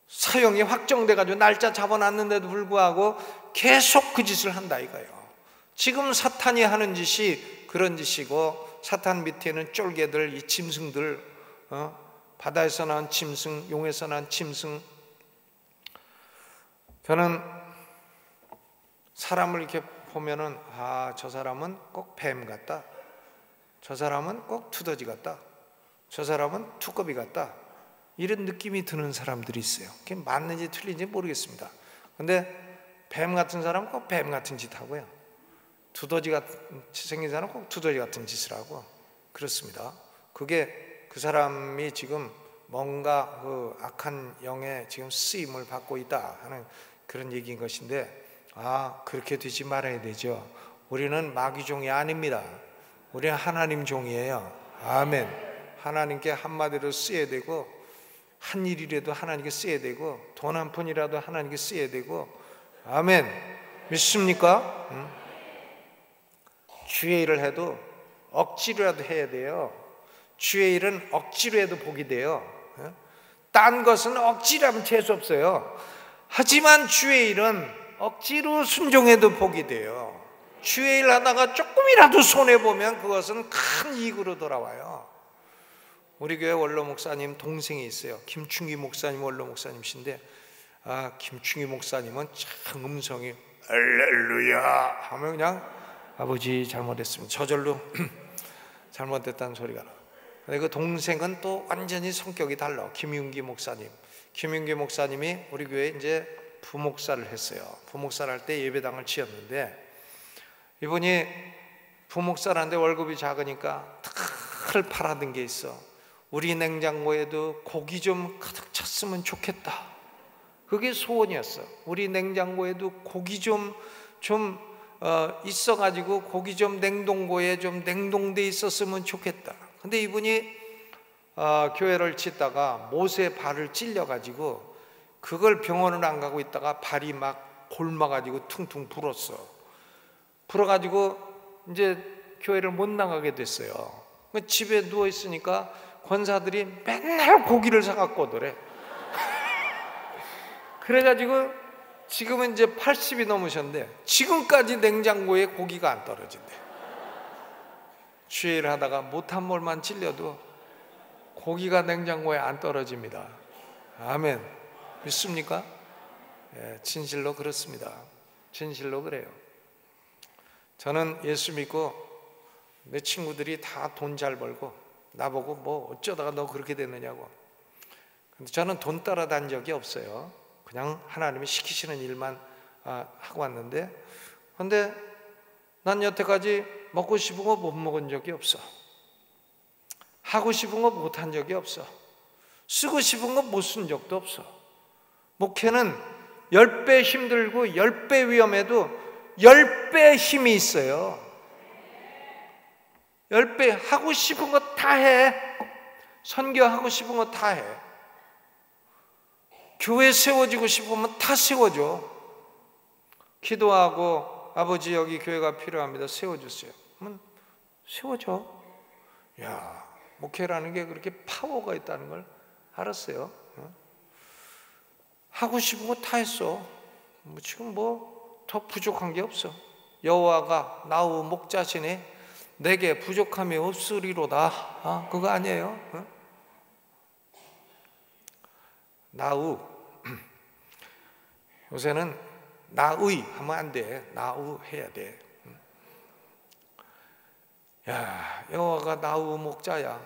Speaker 1: 사형이 확정돼가지고 날짜 잡아놨는데도 불구하고 계속 그 짓을 한다 이거예요. 지금 사탄이 하는 짓이 그런 짓이고, 사탄 밑에는 쫄개들, 이 짐승들, 바다에서 난 짐승, 용에서 난 짐승. 저는 사람을 이렇게 보면은 저 사람은 꼭 뱀 같다, 저 사람은 꼭 두더지 같다, 저 사람은 두꺼비 같다, 이런 느낌이 드는 사람들이 있어요. 그게 맞는지 틀린지 모르겠습니다. 근데 뱀 같은 사람은 꼭 뱀 같은 짓 하고요, 두더지 같이 생긴 사람은 꼭 두더지 같은 짓을 하고 그렇습니다. 그게 그 사람이 지금 뭔가 그 악한 영에 지금 쓰임을 받고 있다 하는 그런 얘기인 것인데, 그렇게 되지 말아야 되죠. 우리는 마귀 종이 아닙니다. 우리는 하나님 종이에요. 아멘. 하나님께 한마디로 쓰여야 되고, 한 일이라도 하나님께 쓰여야 되고, 돈 한 푼이라도 하나님께 쓰여야 되고. 아멘. 믿습니까? 주의 일을 해도 억지로라도 해야 돼요. 주의 일은 억지로 해도 복이 돼요. 딴 것은 억지로 하면 재수 없어요. 하지만 주의 일은 억지로 순종해도 복이 돼요. 주의 일 하다가 조금이라도 손해보면 그것은 큰 이익으로 돌아와요. 우리 교회 원로 목사님 동생이 있어요. 김충기 목사님 원로 목사님이신데, 김충기 목사님은 참 음성이 할렐루야 하면 그냥 아버지 잘못했습니다, 저절로 잘못됐다는 소리가 나. 근데 그 동생은 또 완전히 성격이 달라. 김윤기 목사님. 김윤기 목사님이 우리 교회에 이제 부목사를 했어요. 부목사를 할 때 예배당을 지었는데, 이분이 부목사라는데 월급이 작으니까 탁을 팔아든 게 있어. 우리 냉장고에도 고기 좀 가득 찼으면 좋겠다. 그게 소원이었어. 우리 냉장고에도 고기 좀 있어가지고 고기 좀 냉동고에 좀 냉동돼 있었으면 좋겠다. 근데 이분이 교회를 짓다가 못에 발을 찔려가지고 그걸 병원을 안 가고 있다가 발이 막 골마가지고 퉁퉁 불어가지고 이제 교회를 못 나가게 됐어요. 집에 누워 있으니까 권사들이 맨날 고기를 사갖고 오더래. 그래가지고 지금은 이제 80이 넘으셨는데 지금까지 냉장고에 고기가 안 떨어진대. 주의를 하다가 못한 몰만 찔려도 고기가 냉장고에 안 떨어집니다. 아멘. 믿습니까? 진실로 그렇습니다. 진실로 그래요. 저는 예수 믿고 내 친구들이 다 돈 잘 벌고 나보고 뭐 어쩌다가 너 그렇게 됐느냐고. 근데 저는 돈 따라다닌 적이 없어요. 그냥 하나님이 시키시는 일만 하고 왔는데, 근데 난 여태까지 먹고 싶은 거 못 먹은 적이 없어. 하고 싶은 거 못 한 적이 없어. 쓰고 싶은 거 못 쓴 적도 없어. 목회는 10배 힘들고 10배 위험해도 10배 힘이 있어요. 10배 하고 싶은 거 다 해. 선교하고 싶은 거 다 해. 교회 세워지고 싶으면 다 세워줘. 기도하고 아버지 여기 교회가 필요합니다, 세워주세요. 그러면 세워줘. 야, 목회라는 게 그렇게 파워가 있다는 걸 알았어요. 하고 싶은 거 다 했어. 지금 뭐 더 부족한 게 없어. 여호와가 나우 목자시니 내게 부족함이 없으리로다. 그거 아니에요? 나우. 요새는 나의 하면 안 돼. 나우 해야 돼. 야, 여호와가 나우 목자야.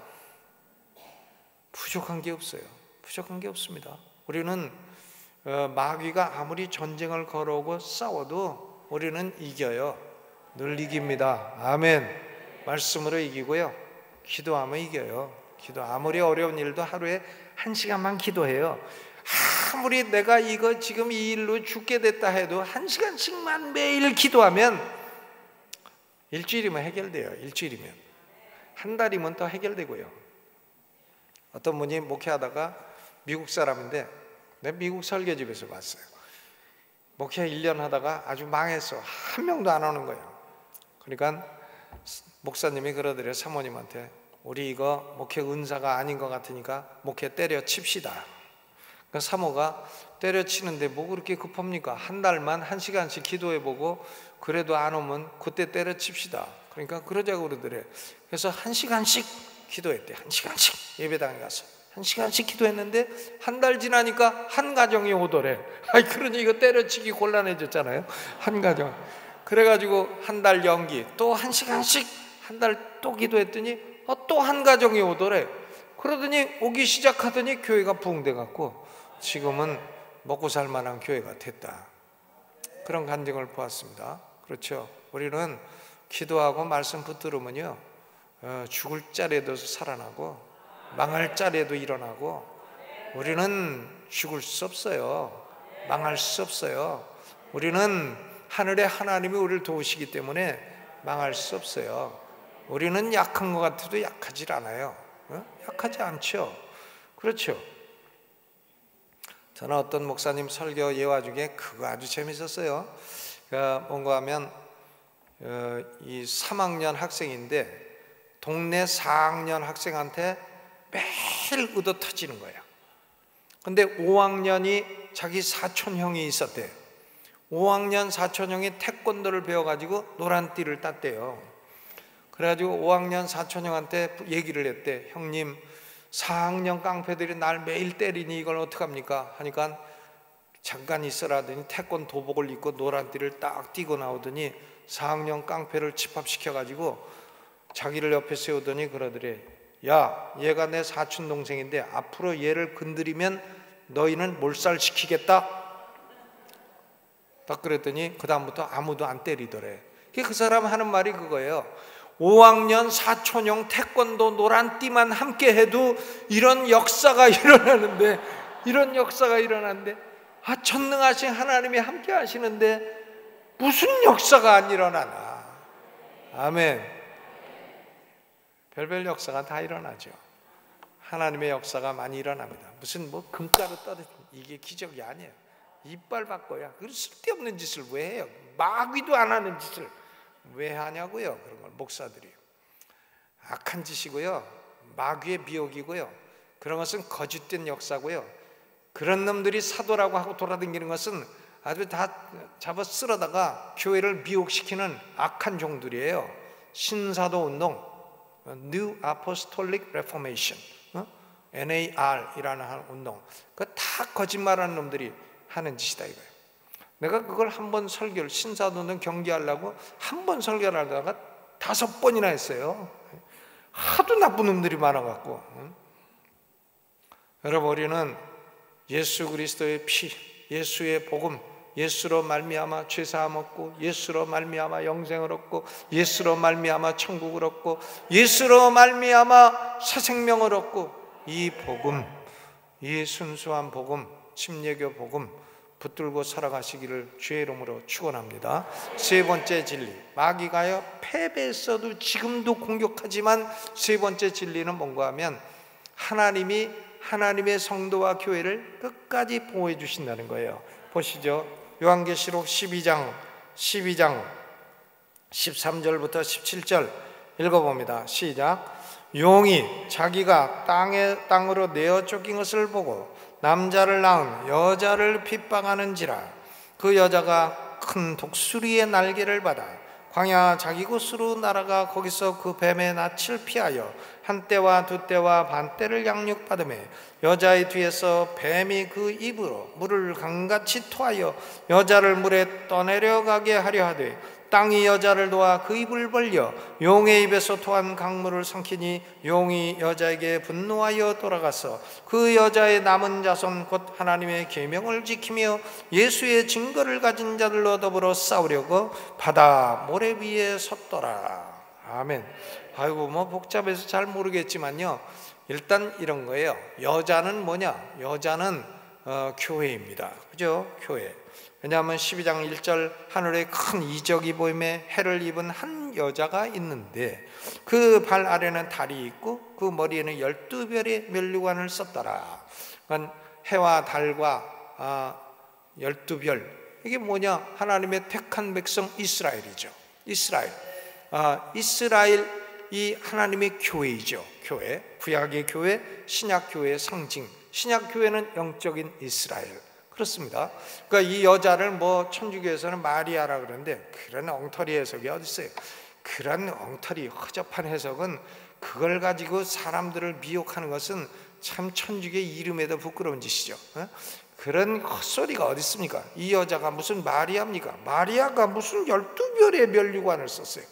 Speaker 1: 부족한 게 없어요. 부족한 게 없습니다. 우리는 마귀가 아무리 전쟁을 걸어오고 싸워도 우리는 이겨요. 늘 이깁니다. 아멘. 말씀으로 이기고요, 기도하면 이겨요. 기도 아무리 어려운 일도 하루에 1시간만 기도해요. 아무리 내가 이거 지금 이 일로 죽게 됐다 해도 1시간씩만 매일 기도하면 일주일이면 해결돼요. 일주일이면. 한 달이면 더 해결되고요. 어떤 분이 목회하다가 미국 사람인데 내가 미국 설교집에서 봤어요. 목회 1년 하다가 아주 망했어. 한 명도 안 오는 거예요. 그러니까 목사님이 그러더래요. 사모님한테, 우리 이거 목회 은사가 아닌 것 같으니까 목회 때려칩시다. 그러니까 사모가 때려치는데 뭐 그렇게 급합니까? 한 달만 1시간씩 기도해보고 그래도 안 오면 그때 때려칩시다. 그러니까 그러자고 그러더래. 그래서 1시간씩 기도했대. 1시간씩 예배당에 가서 1시간씩 기도했는데 한 달 지나니까 한 가정이 오더래. 아이, 그러니 이거 때려치기 곤란해졌잖아요. 한 가정. 그래가지고 한 달 연기, 또 1시간씩 한 달 또 기도했더니 또 한 가정이 오더래. 그러더니 오기 시작하더니 교회가 부흥돼 갖고 지금은 먹고 살 만한 교회가 됐다. 그런 간증을 보았습니다. 그렇죠. 우리는 기도하고 말씀 붙들으면요, 죽을 자리에도 살아나고 망할 자리에도 일어나고, 우리는 죽을 수 없어요. 망할 수 없어요. 우리는 하늘의 하나님이 우리를 도우시기 때문에 망할 수 없어요. 우리는 약한 것 같아도 약하지 않아요. 약하지 않죠. 그렇죠. 저는 어떤 목사님 설교 예화 중에 그거 아주 재밌었어요. 뭔가 하면 이 3학년 학생인데 동네 4학년 학생한테 매일 얻어 터지는 거예요. 근데 5학년이 자기 사촌형이 있었대요. 5학년 사촌형이 태권도를 배워가지고 노란띠를 땄대요. 그래가지고 5학년 사촌형한테 얘기를 했대. 형님, 4학년 깡패들이 날 매일 때리니 이걸 어떡합니까? 하니까 잠깐 있으라 하더니 태권 도복을 입고 노란띠를 딱 띄고 나오더니 4학년 깡패를 집합시켜가지고 자기를 옆에 세우더니 그러더래. 야, 얘가 내 사촌 동생인데 앞으로 얘를 건드리면 너희는 몰살시키겠다. 딱 그랬더니 그 다음부터 아무도 안 때리더래. 그 사람 하는 말이 그거예요. 5학년 사촌형 태권도 노란띠만 함께 해도 이런 역사가 일어나는데, 이런 역사가 일어나는데, 전능하신 하나님이 함께 하시는데 무슨 역사가 안 일어나나. 아멘. 별별 역사가 다 일어나죠. 하나님의 역사가 많이 일어납니다. 무슨 뭐 금가루 떠듯 이게 기적이 아니에요. 이빨 바꿔야. 그 쓸데없는 짓을 왜 해요? 마귀도 안 하는 짓을 왜 하냐고요. 그런 걸 목사들이. 악한 짓이고요, 마귀의 미혹이고요, 그런 것은 거짓된 역사고요, 그런 놈들이 사도라고 하고 돌아다니는 것은 아주 다 잡아 쓸어다가 교회를 미혹시키는 악한 종들이에요. 신사도 운동, New Apostolic Reformation, NAR이라는 운동, 그거 다 거짓말하는 놈들이 하는 짓이다 이거예요. 내가 그걸 한 번 설교를, 신사도는 경계하려고 한 번 설교를 하다가 5번이나 했어요. 하도 나쁜 놈들이 많아갖고. 여러분, 우리는 예수 그리스도의 피, 예수의 복음, 예수로 말미암아 죄사함 얻고, 예수로 말미암아 영생을 얻고, 예수로 말미암아 천국을 얻고, 예수로 말미암아 새 생명을 얻고, 이 복음, 이 순수한 복음, 침례교 복음 붙들고 살아가시기를 주의 이름으로 축원합니다. 세 번째 진리, 마귀가요 패배했어도 지금도 공격하지만 세 번째 진리는 뭔가 하면 하나님이 하나님의 성도와 교회를 끝까지 보호해 주신다는 거예요. 보시죠. 요한계시록 12장 13절부터 17절 읽어봅니다. 시작. 용이 자기가 땅으로 내어 쫓긴 것을 보고 남자를 낳은 여자를 핍박하는지라. 그 여자가 큰 독수리의 날개를 받아 광야 자기 곳으로 날아가 거기서 그 뱀의 낯을 피하여 한때와 두때와 반때를 양육받으며 여자의 뒤에서 뱀이 그 입으로 물을 강같이 토하여 여자를 물에 떠내려가게 하려 하되 땅이 여자를 도와 그 입을 벌려 용의 입에서 토한 강물을 삼키니 용이 여자에게 분노하여 돌아가서 그 여자의 남은 자손 곧 하나님의 계명을 지키며 예수의 증거를 가진 자들로 더불어 싸우려고 바다 모래 위에 섰더라. 아멘. 아이고, 뭐 복잡해서 잘 모르겠지만요, 일단 이런 거예요. 여자는 뭐냐? 여자는 교회입니다. 그죠? 교회. 왜냐하면 12장 1절 하늘에 큰 이적이 보이매 해를 입은 한 여자가 있는데 그 발 아래는 달이 있고 그 머리에는 12별의 면류관을 썼더라. 그러니까 해와 달과 12별, 이게 뭐냐? 하나님의 택한 백성 이스라엘이죠. 이스라엘. 이스라엘이 하나님의 교회이죠. 교회. 구약의 교회, 신약 교회의 상징. 신약 교회는 영적인 이스라엘. 그렇습니다. 그러니까 이 여자를 뭐 천주교에서는 마리아라 그러는데 그런 엉터리 해석이 어디 있어요? 그런 엉터리 허접한 해석은, 그걸 가지고 사람들을 미혹하는 것은 참 천주교의 이름에도 부끄러운 짓이죠. 그런 헛소리가 어디 있습니까? 이 여자가 무슨 마리아입니까? 마리아가 무슨 12별의 면류관을 썼어요.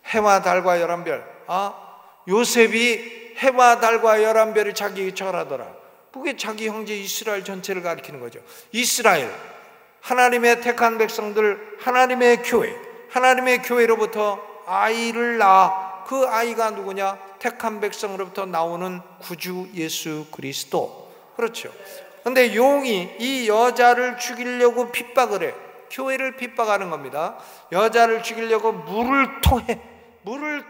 Speaker 1: 해와 달과 11별. 요셉이 해와 달과 11별이 자기 절하더라. 그게 자기 형제 이스라엘 전체를 가리키는 거죠. 이스라엘, 하나님의 택한 백성들, 하나님의 교회, 하나님의 교회로부터 아이를 낳아. 그 아이가 누구냐? 택한 백성으로부터 나오는 구주 예수 그리스도. 그렇죠. 근데 용이 이 여자를 죽이려고 핍박을 해. 교회를 핍박하는 겁니다. 여자를 죽이려고 물을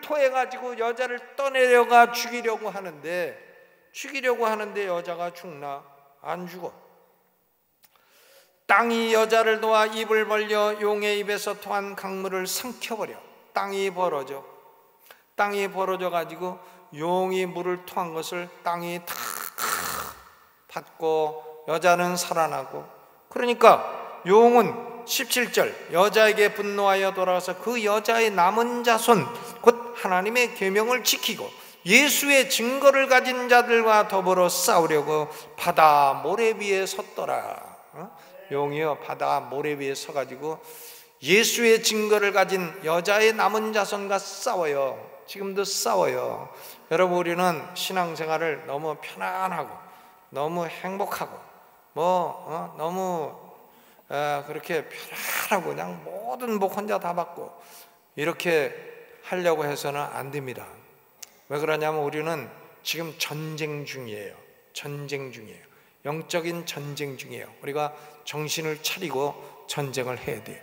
Speaker 1: 토해 가지고 여자를 떠내려가 죽이려고 하는데 여자가 죽나? 안 죽어. 땅이 여자를 놓아 입을 벌려 용의 입에서 토한 강물을 삼켜버려. 땅이 벌어져 가지고 용이 물을 토한 것을 땅이 다 받고 여자는 살아나고. 그러니까 용은 17절 여자에게 분노하여 돌아와서 그 여자의 남은 자손 곧 하나님의 계명을 지키고 예수의 증거를 가진 자들과 더불어 싸우려고 바다 모래 위에 섰더라. 용이요, 바다 모래 위에 서가지고 예수의 증거를 가진 여자의 남은 자손과 싸워요. 지금도 싸워요. 여러분, 우리는 신앙생활을 너무 편안하고 너무 행복하고 너무 그렇게 편안하고 그냥 모든 복 혼자 다 받고 이렇게 하려고 해서는 안 됩니다. 왜 그러냐면 우리는 지금 전쟁 중이에요. 영적인 전쟁 중이에요. 우리가 정신을 차리고 전쟁을 해야 돼요.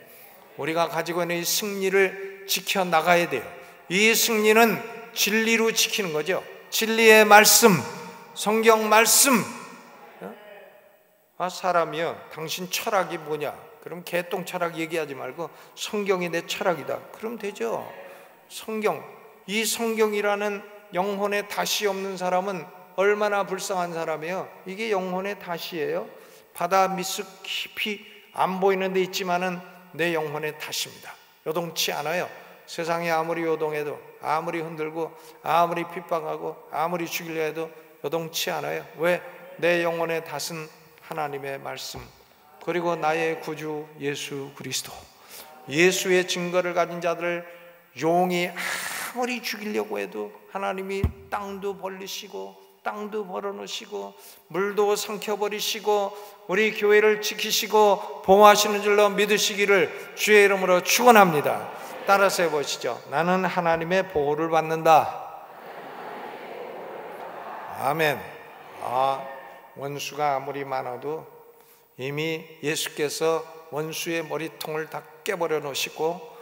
Speaker 1: 우리가 가지고 있는 이 승리를 지켜나가야 돼요. 이 승리는 진리로 지키는 거죠. 진리의 말씀, 성경 말씀. 사람이요, 당신 철학이 뭐냐? 그럼 개똥 철학 얘기하지 말고 성경이 내 철학이다. 그럼 되죠. 이 성경이라는 영혼의 닷이 없는 사람은 얼마나 불쌍한 사람이에요. 이게 영혼의 닷이에요. 바다 밑속 깊이 안 보이는 데 있지만은 내 영혼의 닷입니다. 요동치 않아요. 세상이 아무리 요동해도, 아무리 흔들고, 아무리 핍박하고, 아무리 죽이려 해도 요동치 않아요. 왜? 내 영혼의 닷은 하나님의 말씀, 그리고 나의 구주 예수 그리스도. 예수의 증거를 가진 자들을 용이 아무리 죽이려고 해도 하나님이 땅도 벌리시고 땅도 벌어놓으시고 물도 삼켜버리시고 우리 교회를 지키시고 보호하시는 줄로 믿으시기를 주의 이름으로 축원합니다. 따라서 해보시죠. 나는 하나님의 보호를 받는다. 아멘. 원수가 아무리 많아도 이미 예수께서 원수의 머리통을 다 깨버려 놓으시고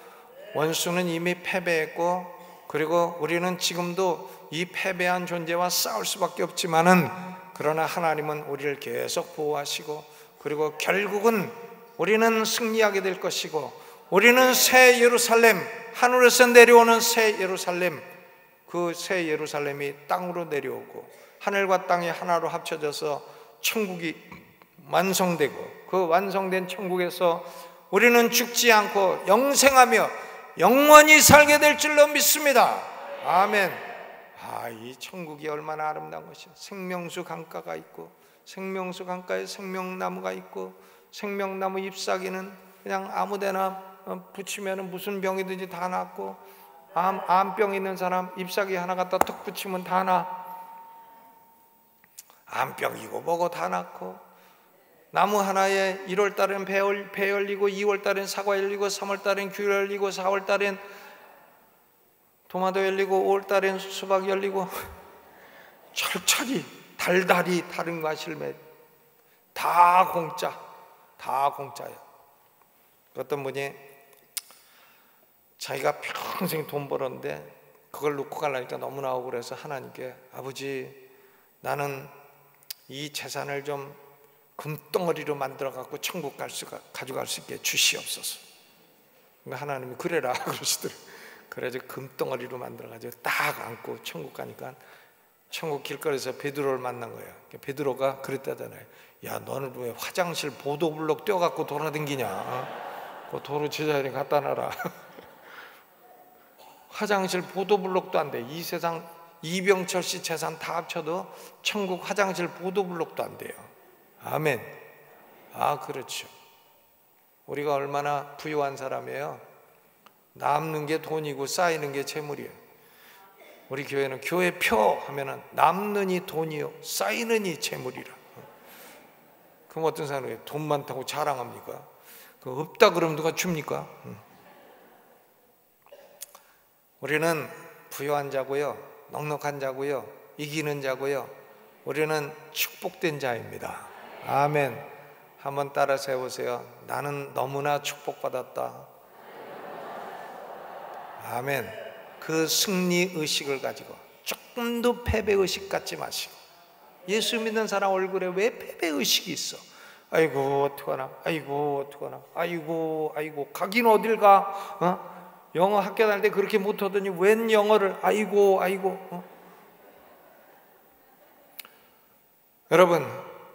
Speaker 1: 원수는 이미 패배했고, 그리고 우리는 지금도 이 패배한 존재와 싸울 수밖에 없지만은, 그러나 하나님은 우리를 계속 보호하시고, 그리고 결국은 우리는 승리하게 될 것이고, 우리는 새 예루살렘, 하늘에서 내려오는 새 예루살렘, 그 새 예루살렘이 땅으로 내려오고 하늘과 땅이 하나로 합쳐져서 천국이 완성되고, 그 완성된 천국에서 우리는 죽지 않고 영생하며 영원히 살게 될 줄로 믿습니다. 아멘. 이 천국이 얼마나 아름다운 것이야. 생명수 강가가 있고, 생명수 강가에 생명나무가 있고, 생명나무 잎사귀는 그냥 아무데나 붙이면 무슨 병이든지 다 낫고, 암병 있는 사람 잎사귀 하나 갖다 턱 붙이면 다 나. 암병이고 뭐고 다 낫고, 나무 하나에 1월달엔 배 열리고, 2월달엔 사과 열리고, 3월달엔 귤 열리고, 4월달엔 토마토 열리고, 5월달엔 수박 열리고, 철철이 달달이 다른 과실을 다 공짜, 다 공짜예요. 어떤 분이 자기가 평생 돈 벌었는데 그걸 놓고 가려니까 너무나 억울해서 하나님께, 아버지, 나는 이 재산을 좀 금덩어리로 만들어 갖고 천국 가져갈 수 있게 주시옵소서. 그러니까 하나님이 그래라 그러시더래요. 그래서 금덩어리로 만들어 가지고 딱 안고 천국 가니까 천국 길거리에서 베드로를 만난 거예요. 베드로가 그랬다잖아요. 야, 너는 왜 화장실 보도블록 떼어갖고 돌아다니냐? 그 도로 제자리에 갖다 놔라. 화장실 보도블록도 안 돼. 이 세상 이병철 씨 재산 다 합쳐도 천국 화장실 보도블록도 안 돼요. 아멘. 아, 그렇죠. 우리가 얼마나 부유한 사람이에요. 남는 게 돈이고 쌓이는 게 재물이에요. 우리 교회는 교회 표 하면은 남는이 돈이요 쌓이는이 재물이라. 그럼 어떤 사람이 돈 많다고 자랑합니까? 그 없다 그러면 누가 줍니까? 우리는 부유한 자고요, 넉넉한 자고요, 이기는 자고요, 우리는 축복된 자입니다. 아멘. 한번 따라서 해보세요. 나는 너무나 축복받았다. 아멘. 그 승리의식을 가지고 조금도 패배의식 갖지 마시고, 예수 믿는 사람 얼굴에 왜 패배의식이 있어? 아이고 어떡하나, 아이고 어떡하나, 아이고 가긴 어딜 가? 영어 학교 다닐 때 그렇게 못하더니 웬 영어를 아이고. 여러분,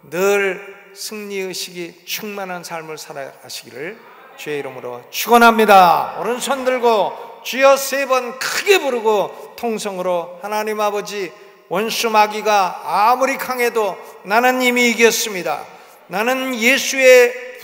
Speaker 1: 늘 승리의식이 충만한 삶을 살아가시기를 주의 이름으로 축원합니다. 오른손 들고 주여 3번 크게 부르고 통성으로, 하나님 아버지, 원수 마귀가 아무리 강해도 나는 이미 이겼습니다. 나는 예수의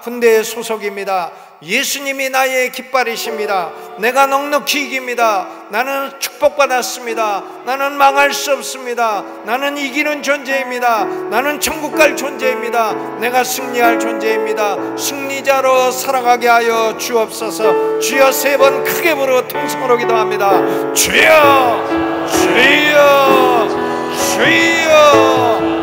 Speaker 1: 군대의 소속입니다. 예수님이 나의 깃발이십니다. 내가 넉넉히 이깁니다. 나는 축복받았습니다. 나는 망할 수 없습니다. 나는 이기는 존재입니다. 나는 천국 갈 존재입니다. 내가 승리할 존재입니다. 승리자로 살아가게 하여 주옵소서. 주여 3번 크게 부르고 통성으로 기도합니다. 주여, 주여, 주여.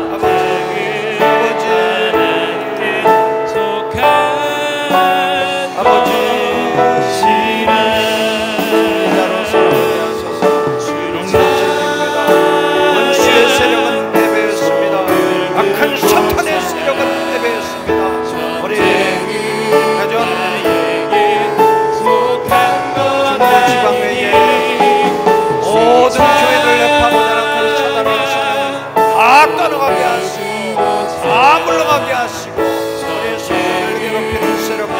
Speaker 1: 물러가게 하시고, 우리의 손을 괴롭히는 세력들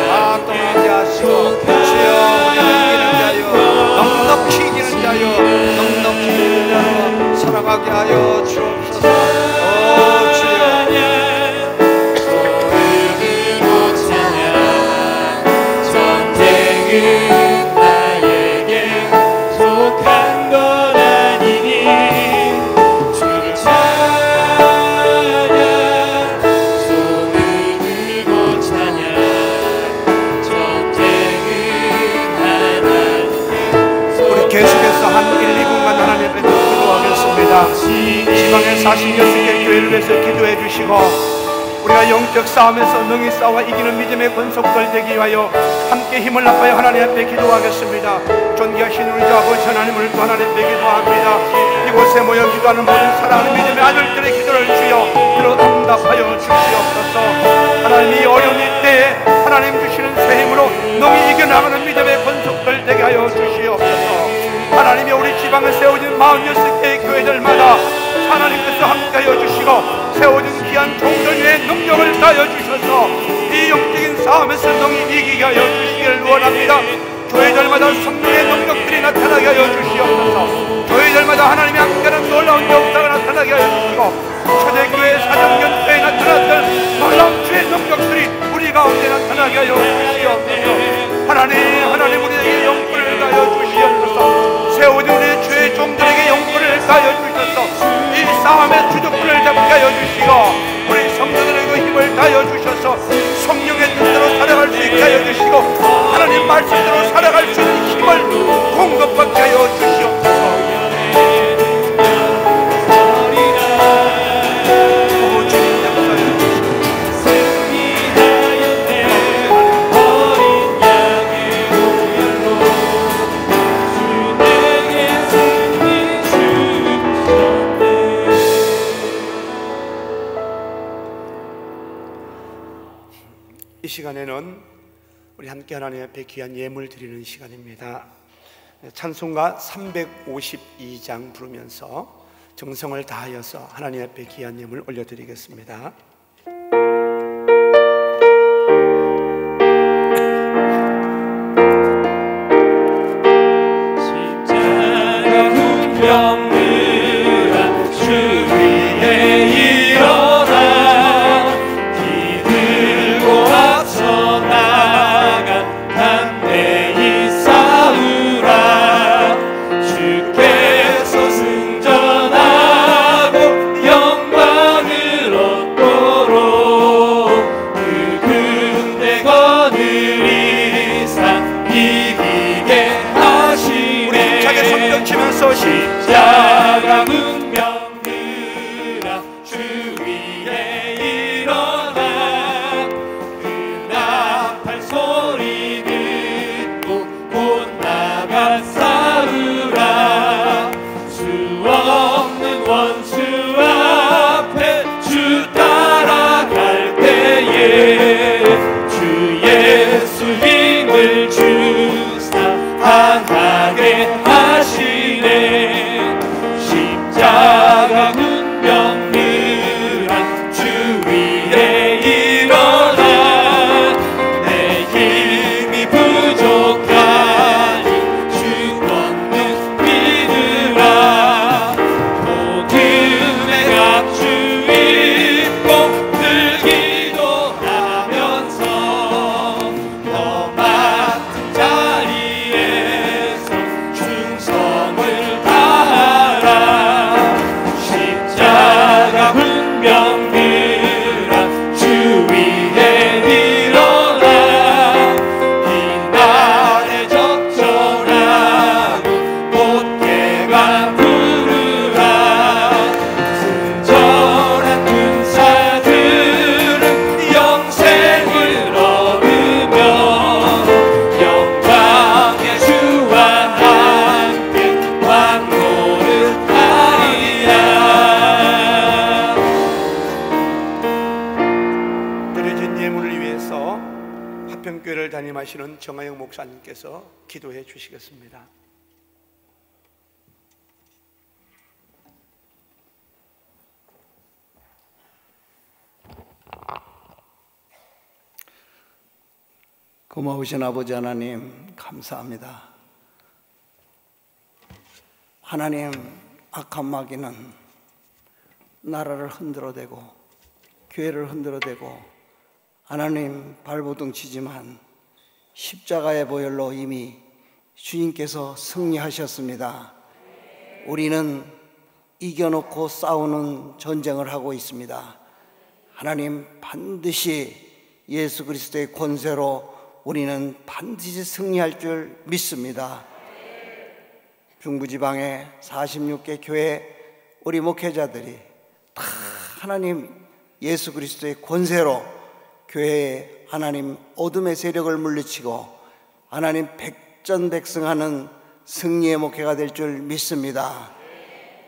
Speaker 1: 다 떠나게 하시고, 주여, 우리는 이기는 자요, 넉넉히 이기는 자요, 넉넉히 이기는 자로 살아가게 하여 주옵소서. 오 주여,
Speaker 2: 전쟁은 나에게 속한 것 아니니 주를
Speaker 3: 계속해서 한 1, 2분간 하나님 앞에 기도하겠습니다. 지방의 46개 교회를 위해서 기도해 주시고, 우리가 영적 싸움에서 능히 싸워 이기는 믿음의 권속들 되기 위하여 함께 힘을 합하여 하나님 앞에 기도하겠습니다. 존귀하신 우리 주 아버지 하나님을 또 하나님 앞에 기도합니다. 이곳에 모여 기도하는 모든 사랑하는 믿음의 아들들의 기도를 주여 그로 응답하여 주시옵소서. 하나님이 어려운 이때에 하나님 주시는 새 힘으로 능히 이겨나가는 믿음의 권속들 되게 하여 주시옵소서. 하나님이 우리 지방에 세워진 46개의 교회들마다 하나님께서 함께하여 주시고 세워진 귀한 종들 위에 능력을 다하여 주셔서 이 영적인 싸움에서 능히 이기게 하여 주시기를 원합니다. 교회들마다 성령의 능력들이 나타나게 하여 주시옵소서. 교회들마다 하나님이 함께하는 놀라운 역사가 나타나게 하여 주시고, 초대교회 사정연교에 나타났던 놀라운 주의 능력들이 우리 가운데 나타나게 하여 주시옵소서. 하나님 우리에게 영권을 다하여 주시옵소서. 세워진 우리 주의 종들에게 영권을 다하여 주셔서 이 싸움의 주도권을 잡게 하여 주시고, 우리 성도들에게 힘을 다하여 주셔서 성령의 뜻대로 살아갈 수 있게 하여 주시고, 하나님 말씀대로 살아갈 수 있는 힘을 공급받게 하여 주시옵소서. 오 주님 감사합니다. 이 시간에는 우리 함께 하나님 앞에 귀한 예물 드리는 시간입니다. 찬송가 352장 부르면서 정성을 다하여서 하나님 앞에 귀한 예물 올려드리겠습니다.
Speaker 2: 십자가 훈병들아 주 위에 일어나 기들고 앞서 나가 담대히 싸우라. 주께서 승전하고 영광을 얻도록 그 군대 거느리사 이기게 하시네.
Speaker 3: 우리 힘차게 손뼉 치면서
Speaker 2: 십자가 문명들아 주 위에 일어나 그 나팔 소리 듣고 곧 나가 싸우라. 수 없는 원수 앞에 주 따라갈 때에 주 예수 힘을 주사 강하게 하시네. 십자가 문명들아 주 위에 일어나 내 힘이 부족하니 주 권능 믿으라. 복음의 갑주 입고 들기도 하면서 너 맡은 자리에서 충성을 다하라. 십자가 훈병들아 주 위에 일어나 이날에 적절하고 못개가 부르라. 승전한 군사들은 영생을 얻으며 영광의 주와 함께 왕노릇 하리라.
Speaker 3: 드려진 예물을 위해서 화평교회를 담임하시는 정하영 목사님께서 기도해 주시겠습니다.
Speaker 4: 고마우신 아버지 하나님 감사합니다. 하나님, 악한 마귀는 나라를 흔들어대고 교회를 흔들어대고 하나님 발버둥 치지만 십자가의 보혈로 이미 주님께서 승리하셨습니다. 우리는 이겨놓고 싸우는 전쟁을 하고 있습니다. 하나님, 반드시 예수 그리스도의 권세로 우리는 반드시 승리할 줄 믿습니다. 중부지방의 46개 교회 우리 목회자들이 다 하나님 예수 그리스도의 권세로 교회에 하나님 어둠의 세력을 물리치고 하나님 백전백승하는 승리의 목회가 될 줄 믿습니다.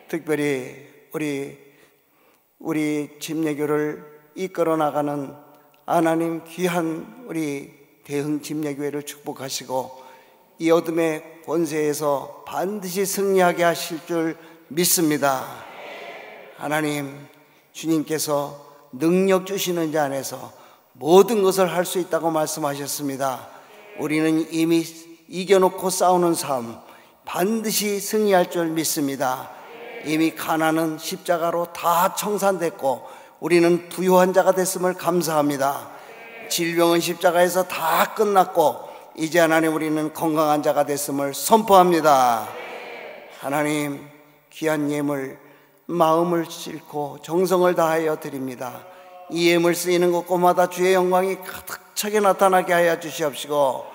Speaker 4: 특별히 우리 집례교를 이끌어 나가는 하나님 귀한 우리 대흥 집례교회를 축복하시고 이 어둠의 권세에서 반드시 승리하게 하실 줄 믿습니다. 하나님, 주님께서 능력 주시는 자 안에서 모든 것을 할 수 있다고 말씀하셨습니다. 우리는 이미 이겨놓고 싸우는 삶 반드시 승리할 줄 믿습니다. 이미 가난은 십자가로 다 청산됐고 우리는 부유한 자가 됐음을 감사합니다. 질병은 십자가에서 다 끝났고 이제 하나님 우리는 건강한 자가 됐음을 선포합니다. 하나님, 귀한 예물 마음을 싣고 정성을 다하여 드립니다. 이 예물 쓰이는 곳곳마다 주의 영광이 가득 차게 나타나게 하여 주시옵시고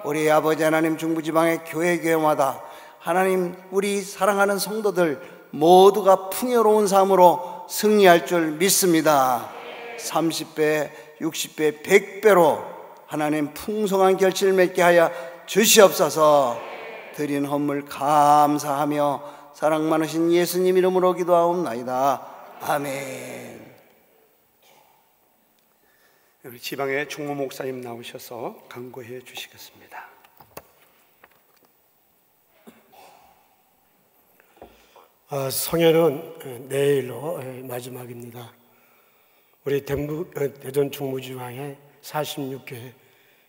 Speaker 4: 우리 아버지 하나님 중부지방의 교회마다 하나님 우리 사랑하는 성도들 모두가 풍요로운 삶으로 승리할 줄 믿습니다. 30배, 60배, 100배로 하나님 풍성한 결실을 맺게 하여 주시옵소서. 드린 헌물 감사하며 사랑 많으신 예수님 이름으로 기도하옵나이다. 아멘.
Speaker 3: 우리 지방의 총무 목사님 나오셔서 강구해 주시겠습니다.
Speaker 5: 성회는 내일로 마지막입니다. 우리 대전 충무지방의 46개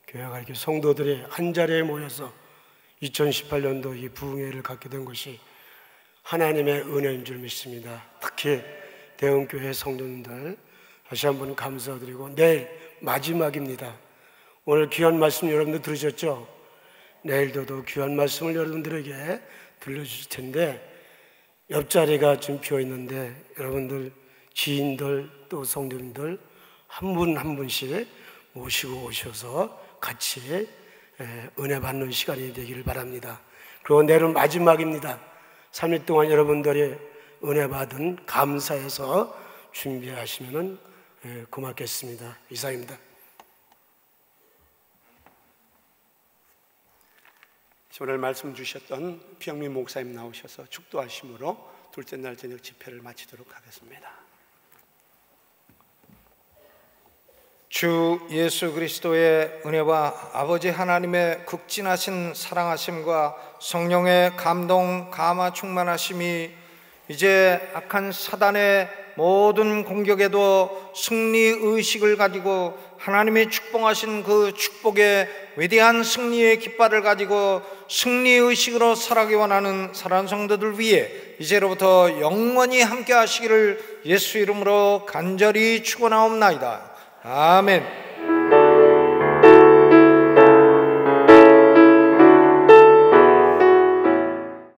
Speaker 5: 교회가 이렇게 성도들이 한 자리에 모여서 2018년도 이 부흥회를 갖게 된 것이 하나님의 은혜인 줄 믿습니다. 특히 대흥교회 성도님들 다시 한번 감사드리고, 내일 마지막입니다. 오늘 귀한 말씀 여러분들 들으셨죠? 내일도 더 귀한 말씀을 여러분들에게 들려주실 텐데, 옆자리가 지금 비어 있는데 여러분들 지인들 또 성도님들 한 분 한 분씩 모시고 오셔서 같이 은혜 받는 시간이 되기를 바랍니다. 그리고 내일은 마지막입니다. 3일 동안 여러분들이 은혜 받은 감사해서 준비하시면 고맙겠습니다. 이상입니다.
Speaker 3: 오늘 말씀 주셨던 피영민 목사님 나오셔서 축도하심으로 둘째 날 저녁 집회를 마치도록 하겠습니다.
Speaker 1: 주 예수 그리스도의 은혜와 아버지 하나님의 극진하신 사랑하심과 성령의 감동, 감화 충만하심이 이제 악한 사단의 모든 공격에도 승리의식을 가지고 하나님이 축복하신 그 축복의 위대한 승리의 깃발을 가지고 승리의식으로 살아가기 원하는 사랑하는 성도들 위해 이제로부터 영원히 함께 하시기를 예수 이름으로 간절히 축원하옵나이다. 아멘.